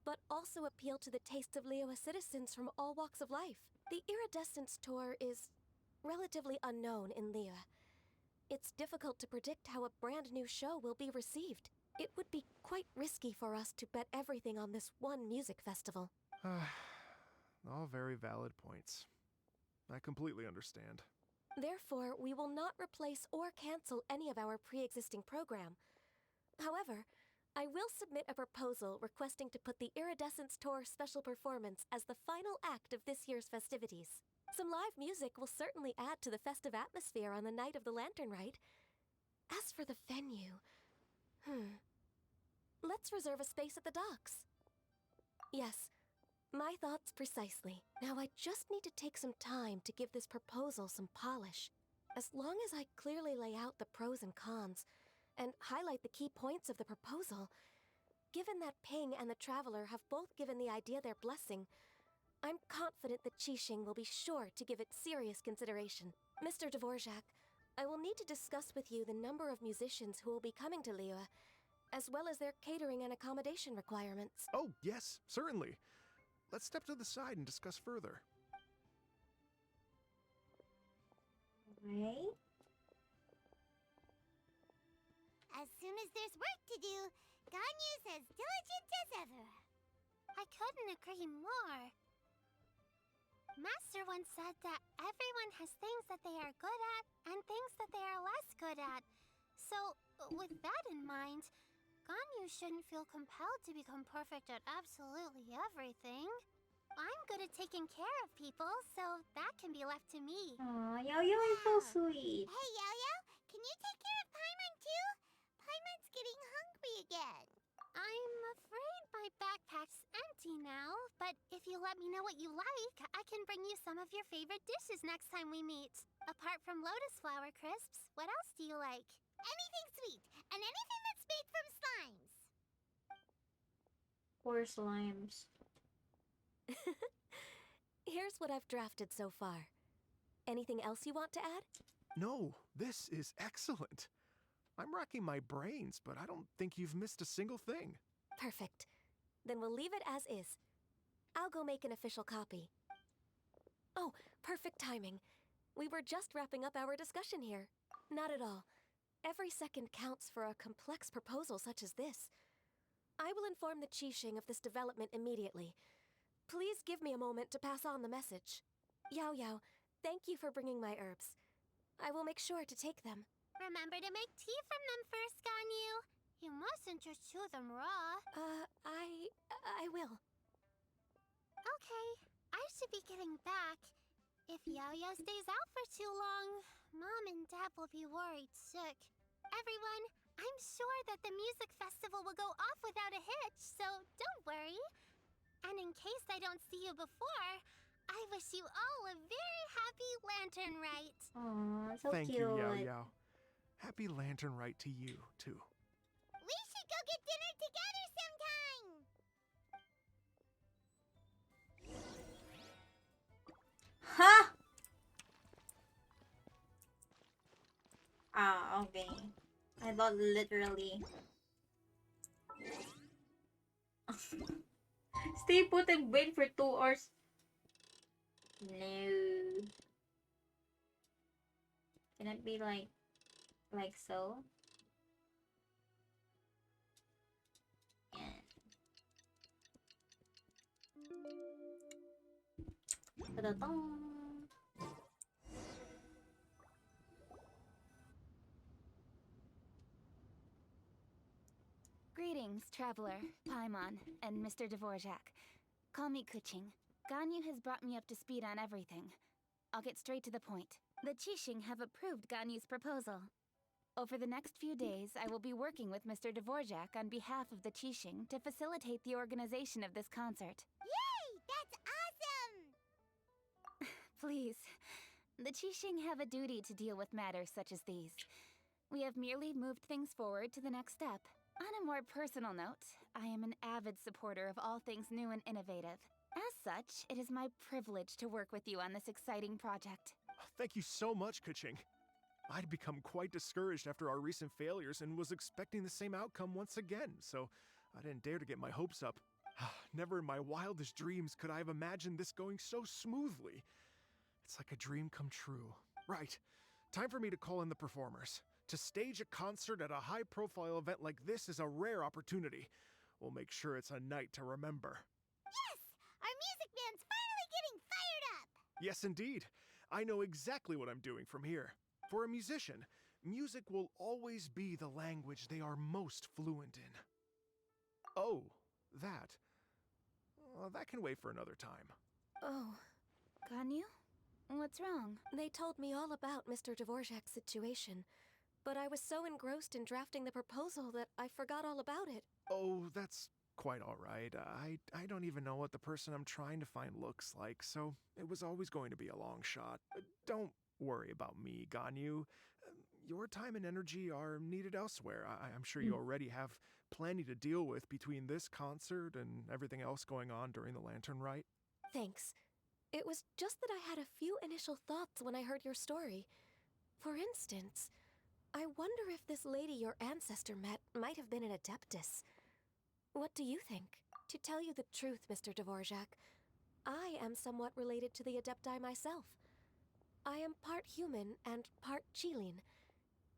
but also appeal to the tastes of Liyue citizens from all walks of life. The Iridescence Tour is relatively unknown in Liyue. It's difficult to predict how a brand new show will be received. It would be quite risky for us to bet everything on this one music festival. All very valid points. I completely understand. Therefore, we will not replace or cancel any of our pre-existing program. However, I will submit a proposal requesting to put the Iridescence Tour special performance as the final act of this year's festivities. Some live music will certainly add to the festive atmosphere on the night of the Lantern Rite. As for the venue, let's reserve a space at the docks. Yes, my thoughts precisely. Now I just need to take some time to give this proposal some polish. As long as I clearly lay out the pros and cons, and highlight the key points of the proposal, given that Ping and the Traveler have both given the idea their blessing, I'm confident that Qixing will be sure to give it serious consideration. Mr. Dvorak, I will need to discuss with you the number of musicians who will be coming to Liyue, as well as their catering and accommodation requirements. Oh, yes, certainly. Let's step to the side and discuss further. Right? As soon as there's work to do, Ganyu's as diligent as ever. I couldn't agree more. Master once said that everyone has things that they are good at and things that they are less good at. So, with that in mind, Ganyu shouldn't feel compelled to become perfect at absolutely everything. I'm good at taking care of people, so that can be left to me. Aw, Yao-Yao is so sweet. Hey, Yao-Yao, can you take care of Paimon too? Paimon's getting hungry again. I'm afraid my backpack's empty now, but if you let me know what you like, I can bring you some of your favorite dishes next time we meet. Apart from lotus flower crisps, what else do you like? Anything sweet, and anything that's made from slimes. Poor slimes. Here's what I've drafted so far. Anything else you want to add? No, this is excellent. I'm racking my brains, but I don't think you've missed a single thing. Perfect. Then we'll leave it as is. I'll go make an official copy. Oh, perfect timing. We were just wrapping up our discussion here. Not at all. Every second counts for a complex proposal such as this. I will inform the Qixing of this development immediately. Please give me a moment to pass on the message. Yao-Yao, thank you for bringing my herbs. I will make sure to take them. Remember to make tea from them first, Ganyu. You mustn't just chew them raw. I will. Okay, I should be getting back. If Yao-Yao stays out for too long, Mom and Dad will be worried sick. Everyone, I'm sure that the music festival will go off without a hitch, so don't worry. And in case I don't see you before, I wish you all a very happy Lantern Rite. Aw, so Thank cute. you, Yao-Yao. Happy Lantern Rite to you, too. We should go get dinner together sometime! Huh? Ah, okay. I thought literally. Stay put and wait for 2 hours. No. Cannot be like so. And ta-da-dong. Greetings, traveler, Paimon, and Mr. Dvorak. Call me Kuching. Ganyu has brought me up to speed on everything. I'll get straight to the point. The Qixing have approved Ganyu's proposal. Over the next few days, I will be working with Mr. Dvorak on behalf of the Qixing to facilitate the organization of this concert. Yay! That's awesome! Please. The Qixing have a duty to deal with matters such as these. We have merely moved things forward to the next step. On a more personal note, I am an avid supporter of all things new and innovative. As such, it is my privilege to work with you on this exciting project. Thank you so much, Kuching. I'd become quite discouraged after our recent failures and was expecting the same outcome once again, so I didn't dare to get my hopes up. Never in my wildest dreams could I have imagined this going so smoothly. It's like a dream come true. Right. Time for me to call in the performers. To stage a concert at a high-profile event like this is a rare opportunity. We'll make sure it's a night to remember. Yes! Our music band's finally getting fired up! Yes, indeed. I know exactly what I'm doing from here. For a musician, music will always be the language they are most fluent in. Oh, that. Well, that can wait for another time. Oh. Ganyu? What's wrong? They told me all about Mr. Dvorak's situation, but I was so engrossed in drafting the proposal that I forgot all about it. Oh, that's quite all right. I don't even know what the person I'm trying to find looks like, so it was always going to be a long shot. Don't worry about me, Ganyu. Your time and energy are needed elsewhere. I'm sure you already have plenty to deal with between this concert and everything else going on during the Lantern Rite. Thanks. It was just that I had a few initial thoughts when I heard your story. For instance, I wonder if this lady your ancestor met might have been an Adeptus. What do you think? To tell you the truth, Mr. Dvorak, I am somewhat related to the Adepti myself. I am part human and part Qilin.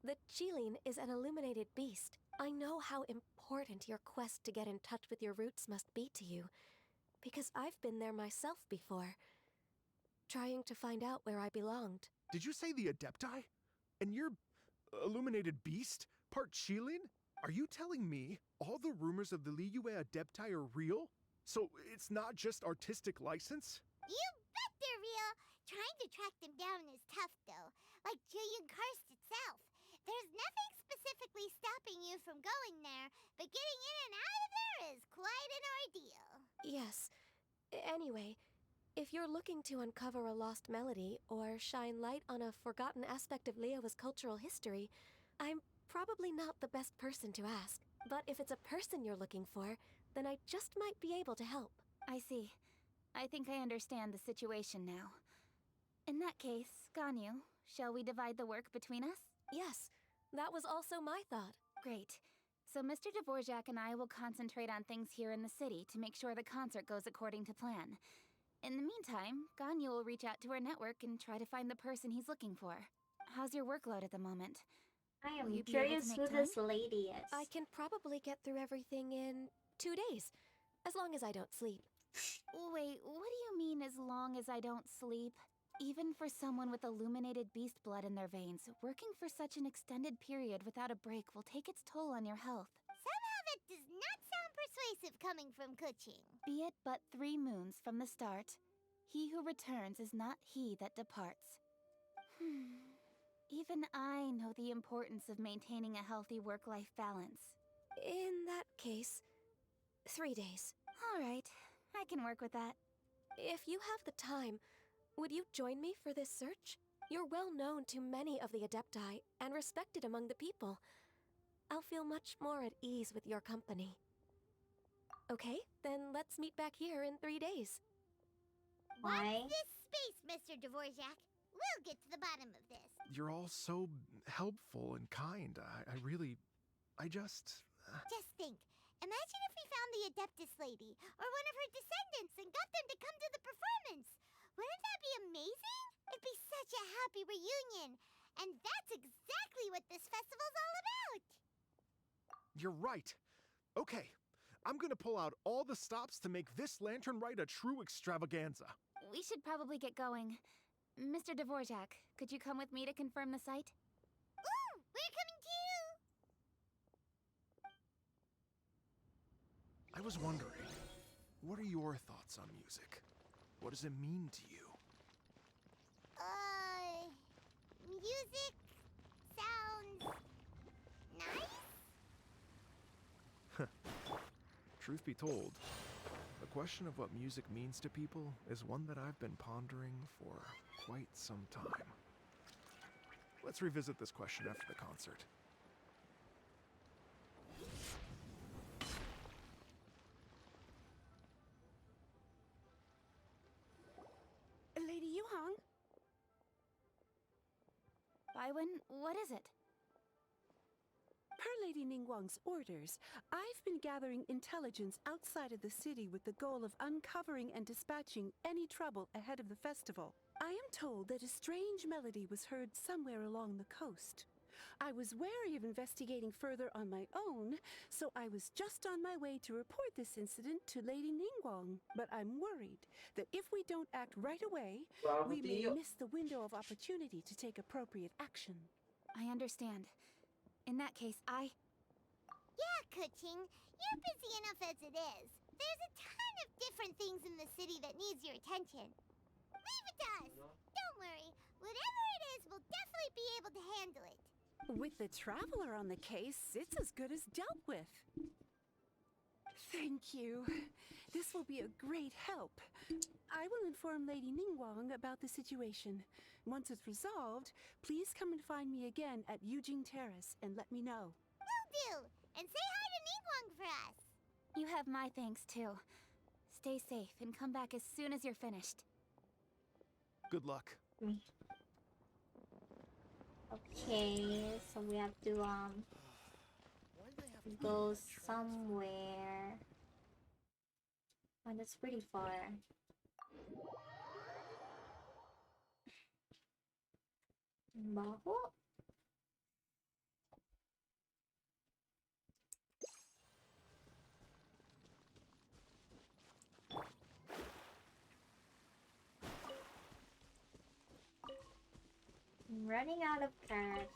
The Qilin is an illuminated beast. I know how important your quest to get in touch with your roots must be to you, because I've been there myself before, trying to find out where I belonged. Did you say the Adepti? And you're illuminated beast? Part Qilin? Are you telling me all the rumors of the Liyue Adepti are real? So it's not just artistic license? You bet they're real! Trying to track them down is tough, though. Like Julian Karst itself. There's nothing specifically stopping you from going there, but getting in and out of there is quite an ordeal. Yes. Anyway, if you're looking to uncover a lost melody or shine light on a forgotten aspect of Liyue's cultural history, I'm probably not the best person to ask. But if it's a person you're looking for, then I just might be able to help. I see. I think I understand the situation now. In that case, Ganyu, shall we divide the work between us? Yes, that was also my thought. Great. So Mr. Dvorak and I will concentrate on things here in the city to make sure the concert goes according to plan. In the meantime, Ganyu will reach out to our network and try to find the person he's looking for. How's your workload at the moment? I am Will you be curious able to who make this time? lady is. I can probably get through everything in 2 days, as long as I don't sleep. Wait, what do you mean as long as I don't sleep? Even for someone with illuminated beast blood in their veins, working for such an extended period without a break will take its toll on your health. Somehow that does not sound persuasive coming from Kuching. Be it but 3 moons from the start, he who returns is not he that departs. Even I know the importance of maintaining a healthy work-life balance. In that case, 3 days. All right, I can work with that. If you have the time, would you join me for this search? You're well known to many of the Adepti and respected among the people. I'll feel much more at ease with your company. Okay, then let's meet back here in 3 days. Why? Watch this space, Mr. Dvorak. We'll get to the bottom of this. You're all so helpful and kind. I just... Just think. Imagine if we found the Adeptus lady, or one of her descendants, and got them to come to the performance. Wouldn't that be amazing? It'd be such a happy reunion. And that's exactly what this festival's all about. You're right. Okay, I'm gonna pull out all the stops to make this Lantern Rite a true extravaganza. We should probably get going. Mr. Dvorak, could you come with me to confirm the site? Ooh, we're coming too! I was wondering, what are your thoughts on music? What does it mean to you? Music sounds nice? Truth be told, the question of what music means to people is one that I've been pondering for quite some time. Let's revisit this question after the concert. Lady Yuhang? Baiwen, what is it? Per Lady Ningguang's orders, I've been gathering intelligence outside of the city with the goal of uncovering and dispatching any trouble ahead of the festival. I am told that a strange melody was heard somewhere along the coast. I was wary of investigating further on my own, so I was just on my way to report this incident to Lady Ningguang. But I'm worried that if we don't act right away, we may miss the window of opportunity to take appropriate action. I understand. In that case, Yeah, Kuching, you're busy enough as it is. There's a ton of different things in the city that needs your attention. Leave it to us. Don't worry. Whatever it is, we'll definitely be able to handle it. With the Traveler on the case, it's as good as dealt with. Thank you. This will be a great help. I will inform Lady Ningguang about the situation. Once it's resolved, please come and find me again at Yujing Terrace and let me know. Will do. And say hi to Ningguang for us. you have my thanks too. Stay safe and come back as soon as you're finished. Good luck. Okay, so we have to go somewhere. Oh, that's pretty far. Baho? I'm running out of carrots.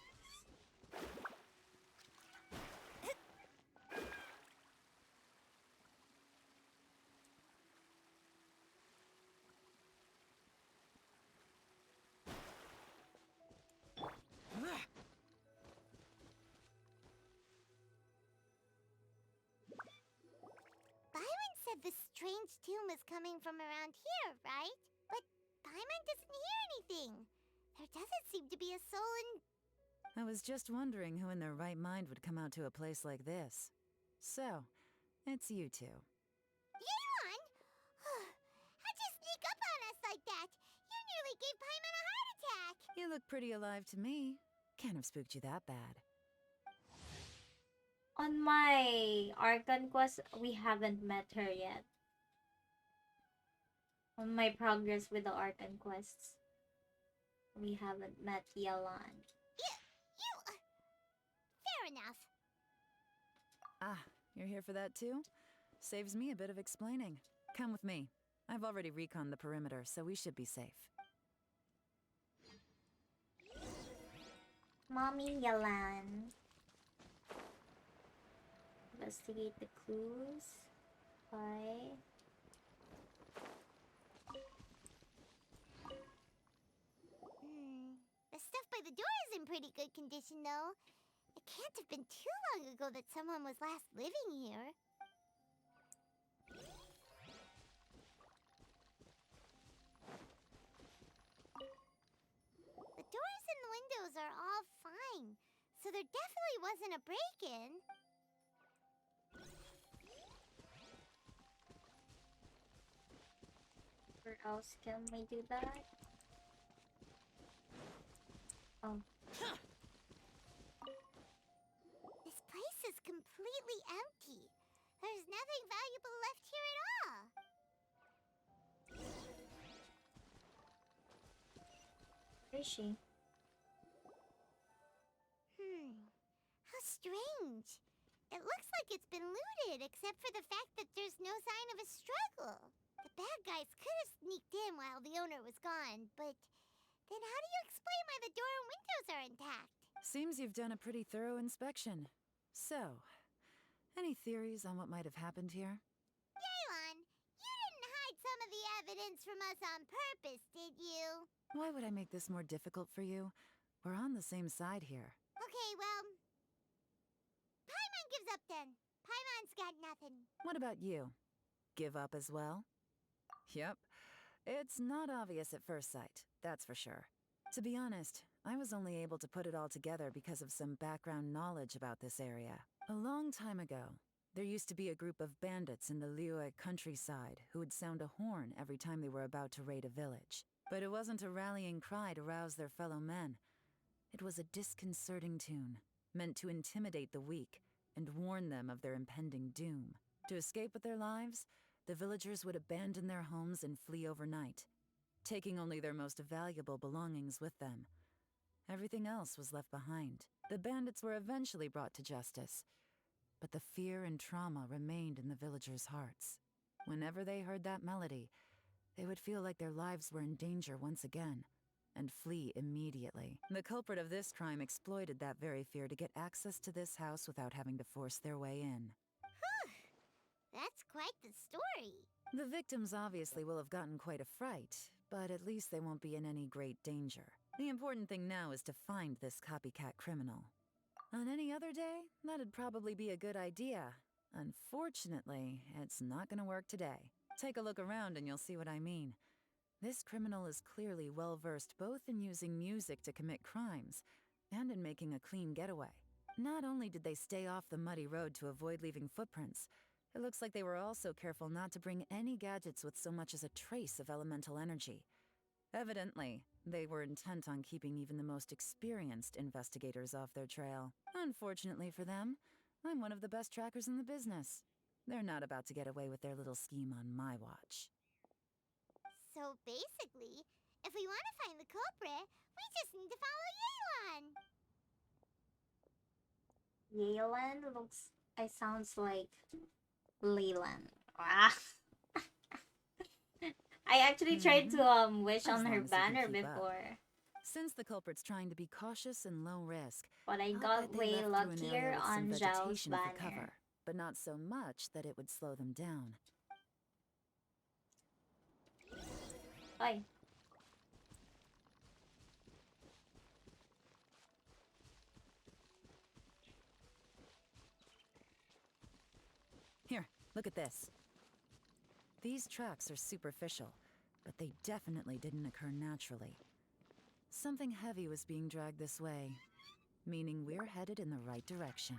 Byron said the strange tomb is coming from around here, right? But Paimon doesn't hear anything. There doesn't seem to be a soul in... I was just wondering who in their right mind would come out to a place like this. So, it's you two. Leilan! How'd you sneak up on us like that? You nearly gave Paimon a heart attack! You look pretty alive to me. Can't have spooked you that bad. On my Archon quest, we haven't met her yet. On my progress with the Archon quests, we haven't met Leilan. Fair enough. Ah, you're here for that too? Saves me a bit of explaining. Come with me. I've already reconned the perimeter, so we should be safe. Mommy Leilan. Investigate the clues. Bye. The stuff by the door is in pretty good condition, though. It can't have been too long ago that someone was last living here. The doors and the windows are all fine, so there definitely wasn't a break-in. Where else can we do that? Oh. This place is completely empty. There's nothing valuable left here at all. Where is she? strange. It looks like it's been looted, except for the fact that there's no sign of a struggle. The bad guys could have sneaked in while the owner was gone, but then how do you explain why the door and windows are intact? Seems you've done a pretty thorough inspection. So, any theories on what might have happened here? Leilan, you didn't hide some of the evidence from us on purpose, did you? Why would I make this more difficult for you? We're on the same side here. Okay, well, Paimon gives up then. Paimon's got nothing. What about you? Give up as well? Yep. It's not obvious at first sight, that's for sure. To be honest, I was only able to put it all together because of some background knowledge about this area. A long time ago, there used to be a group of bandits in the Liyue countryside who would sound a horn every time they were about to raid a village. But it wasn't a rallying cry to rouse their fellow men. It was a disconcerting tune, meant to intimidate the weak and warn them of their impending doom. To escape with their lives, the villagers would abandon their homes and flee overnight, taking only their most valuable belongings with them. Everything else was left behind. The bandits were eventually brought to justice, but the fear and trauma remained in the villagers' hearts. Whenever they heard that melody, they would feel like their lives were in danger once again, and flee immediately. The culprit of this crime exploited that very fear to get access to this house without having to force their way in. That's quite the story. The victims obviously will have gotten quite a fright, but at least they won't be in any great danger. The important thing now is to find this copycat criminal. On any other day, that'd probably be a good idea. Unfortunately, it's not gonna work today. Take a look around and you'll see what I mean. This criminal is clearly well-versed both in using music to commit crimes and in making a clean getaway. Not only did they stay off the muddy road to avoid leaving footprints, it looks like they were also careful not to bring any gadgets with so much as a trace of elemental energy. Evidently, they were intent on keeping even the most experienced investigators off their trail. Unfortunately for them, I'm one of the best trackers in the business. They're not about to get away with their little scheme on my watch. So basically, if we want to find the culprit, we just need to follow Leilan. Leilan looks... It sounds like Leilan. Ah. I actually tried to wish on her banner before. Since the culprit's trying to be cautious and low risk, But I I'll got bet they way left through an luckier area with some on Zhao's vegetation for banner. cover, but not so much that it would slow them down. Oi. Here, look at this. These tracks are superficial, but they definitely didn't occur naturally. Something heavy was being dragged this way, meaning we're headed in the right direction.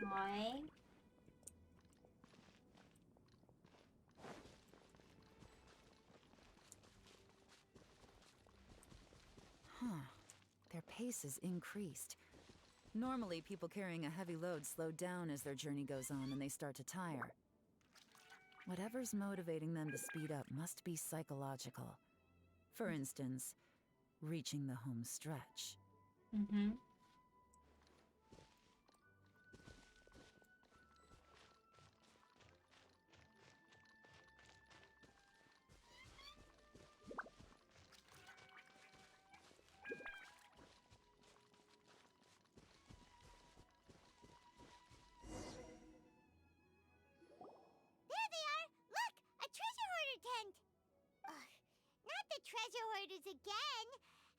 Oi. Huh. Their pace is increased. Normally, people carrying a heavy load slow down as their journey goes on and they start to tire. Whatever's motivating them to speed up must be psychological. For instance, reaching the home stretch. Mm-hmm. There they are! Look! A treasure hoarder tent! Ugh, not the treasure hoarders again!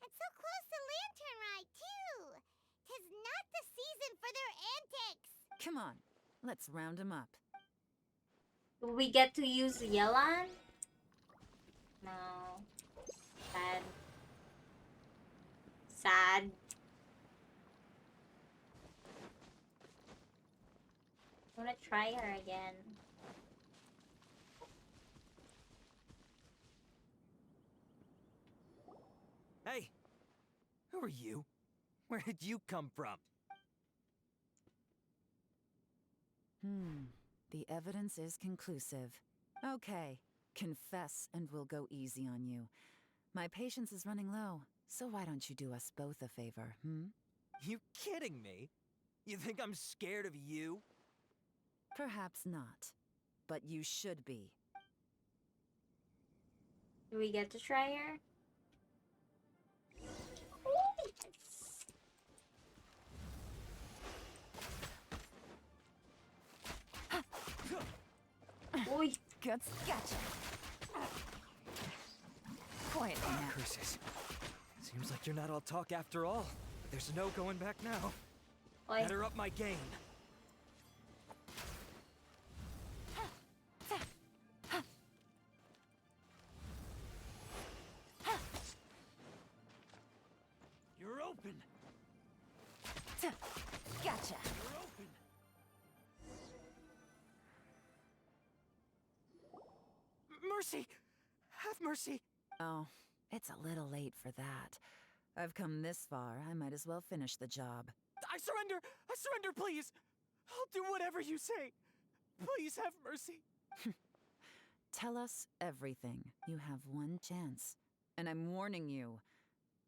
And so close to Lantern Rite, too! 'Tis not the season for their antics! Come on, let's round them up. Do we get to use Leilan? No. Sad. Sad. I'm gonna try her again. Hey! Who are you? Where did you come from? The evidence is conclusive. Okay, confess and we'll go easy on you. My patience is running low, so why don't you do us both a favor, You kidding me? You think I'm scared of you? Perhaps not. But you should be. Do we get to try her? Oi! Gotcha. Quiet now. Curses. Seems like you're not all talk after all. There's no going back now. Oi. Better up my game. You're open. Gotcha. You're open. Mercy! Have mercy! Oh, it's a little late for that. I've come this far, I might as well finish the job. I surrender! I surrender, please! I'll do whatever you say. Please have mercy. Tell us everything. You have one chance. And I'm warning you.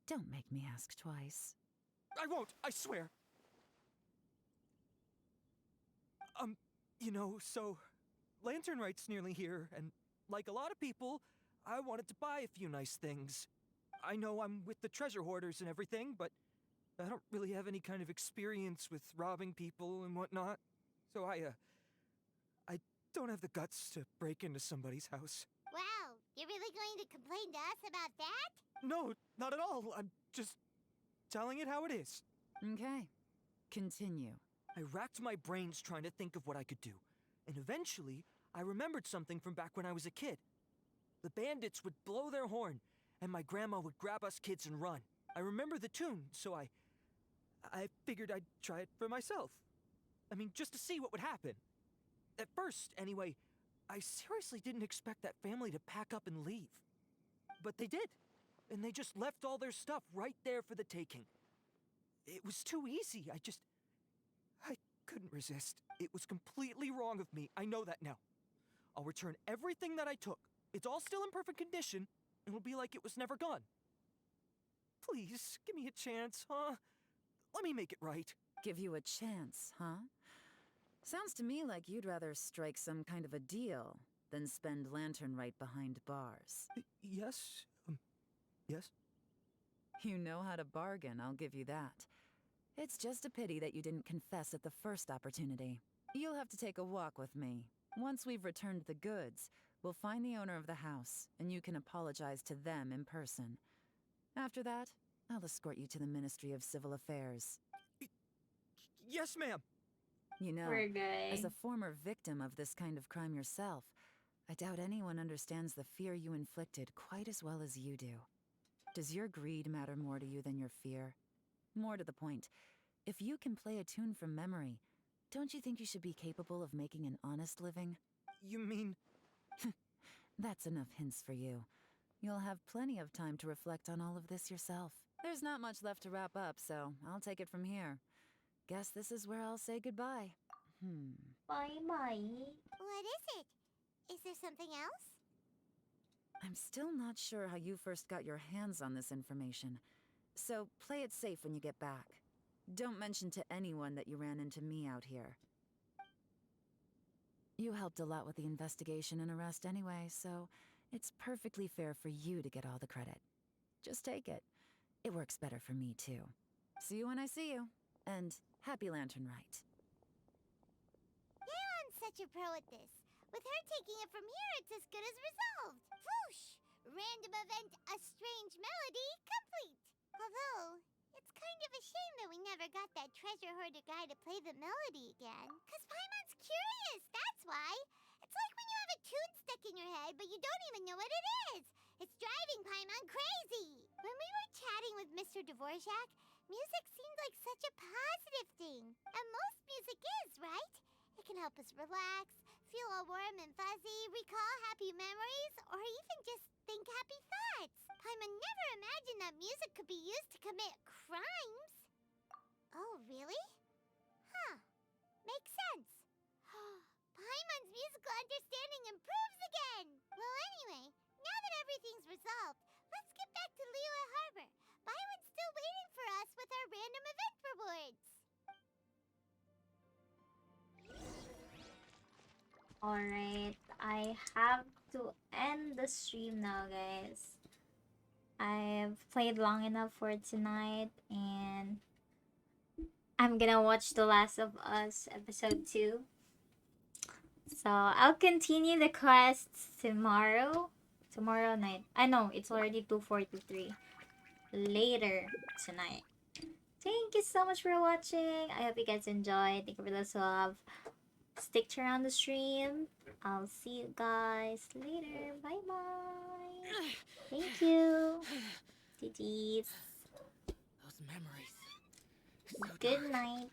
Don't make me ask twice. I won't, I swear. You know, so Lantern Rite's nearly here, and like a lot of people, I wanted to buy a few nice things. I know I'm with the treasure hoarders and everything, but I don't really have any kind of experience with robbing people and whatnot. So I don't have the guts to break into somebody's house. Wow, you're really going to complain to us about that? No, not at all. I'm just telling it how it is. Okay. Continue. I racked my brains trying to think of what I could do, and eventually, I remembered something from back when I was a kid. The bandits would blow their horn, and my grandma would grab us kids and run. I remember the tune, so I figured I'd try it for myself. I mean, just to see what would happen. At first, anyway, I seriously didn't expect that family to pack up and leave. But they did, and they just left all their stuff right there for the taking. It was too easy, I couldn't resist. It was completely wrong of me, I know that now. I'll return everything that I took. It's all still in perfect condition, and it'll be like it was never gone. Please, give me a chance, huh? Let me make it right. Give you a chance, huh? Sounds to me like you'd rather strike some kind of a deal than spend Lantern Rite behind bars. Yes? Yes? You know how to bargain, I'll give you that. It's just a pity that you didn't confess at the first opportunity. You'll have to take a walk with me. Once we've returned the goods, we'll find the owner of the house, and you can apologize to them in person. After that, I'll escort you to the Ministry of Civil Affairs. Yes, ma'am! You know, Poor guy. as a former victim of this kind of crime yourself, I doubt anyone understands the fear you inflicted quite as well as you do. Does your greed matter more to you than your fear? More to the point, if you can play a tune from memory, don't you think you should be capable of making an honest living? You mean... That's enough hints for you. You'll have plenty of time to reflect on all of this yourself. There's not much left to wrap up, so I'll take it from here. Guess this is where I'll say goodbye. Bye-bye. What is it? Is there something else? I'm still not sure how you first got your hands on this information, so play it safe when you get back. Don't mention to anyone that you ran into me out here. You helped a lot with the investigation and arrest anyway, so it's perfectly fair for you to get all the credit. Just take it. It works better for me, too. See you when I see you. And happy Lantern Rite. Leilan's such a pro at this. With her taking it from here, it's as good as resolved. Whoosh! Random event, a strange melody, complete. Although, it's kind of a shame that we never got that treasure hoarder guy to play the melody again. 'Cause Paimon's curious, that's why. It's like when you have a tune stuck in your head, but you don't even know what it is. It's driving Paimon crazy. When we were chatting with Mr. Dvorak, music seemed like such a positive thing. And most music is, right? It can help us relax, feel all warm and fuzzy, recall happy memories, or even just think happy thoughts. Paimon never imagined that music could be used to commit crimes. Oh, really? Huh. Makes sense. Paimon's musical understanding improves again! Well, anyway, now that everything's resolved, let's get back to Liyue Harbor. Byron's still waiting for us with our random event rewards. Alright, I have to end the stream now, guys. I've played long enough for tonight, and I'm gonna watch The Last of Us episode 2. So I'll continue the quests tomorrow. Tomorrow night. I know, it's already 2:43. Later tonight. Thank you so much for watching. I hope you guys enjoyed. Thank you for those who have sticked around the stream. I'll see you guys later. Bye bye. Thank you. GG's. Those memories. Good night.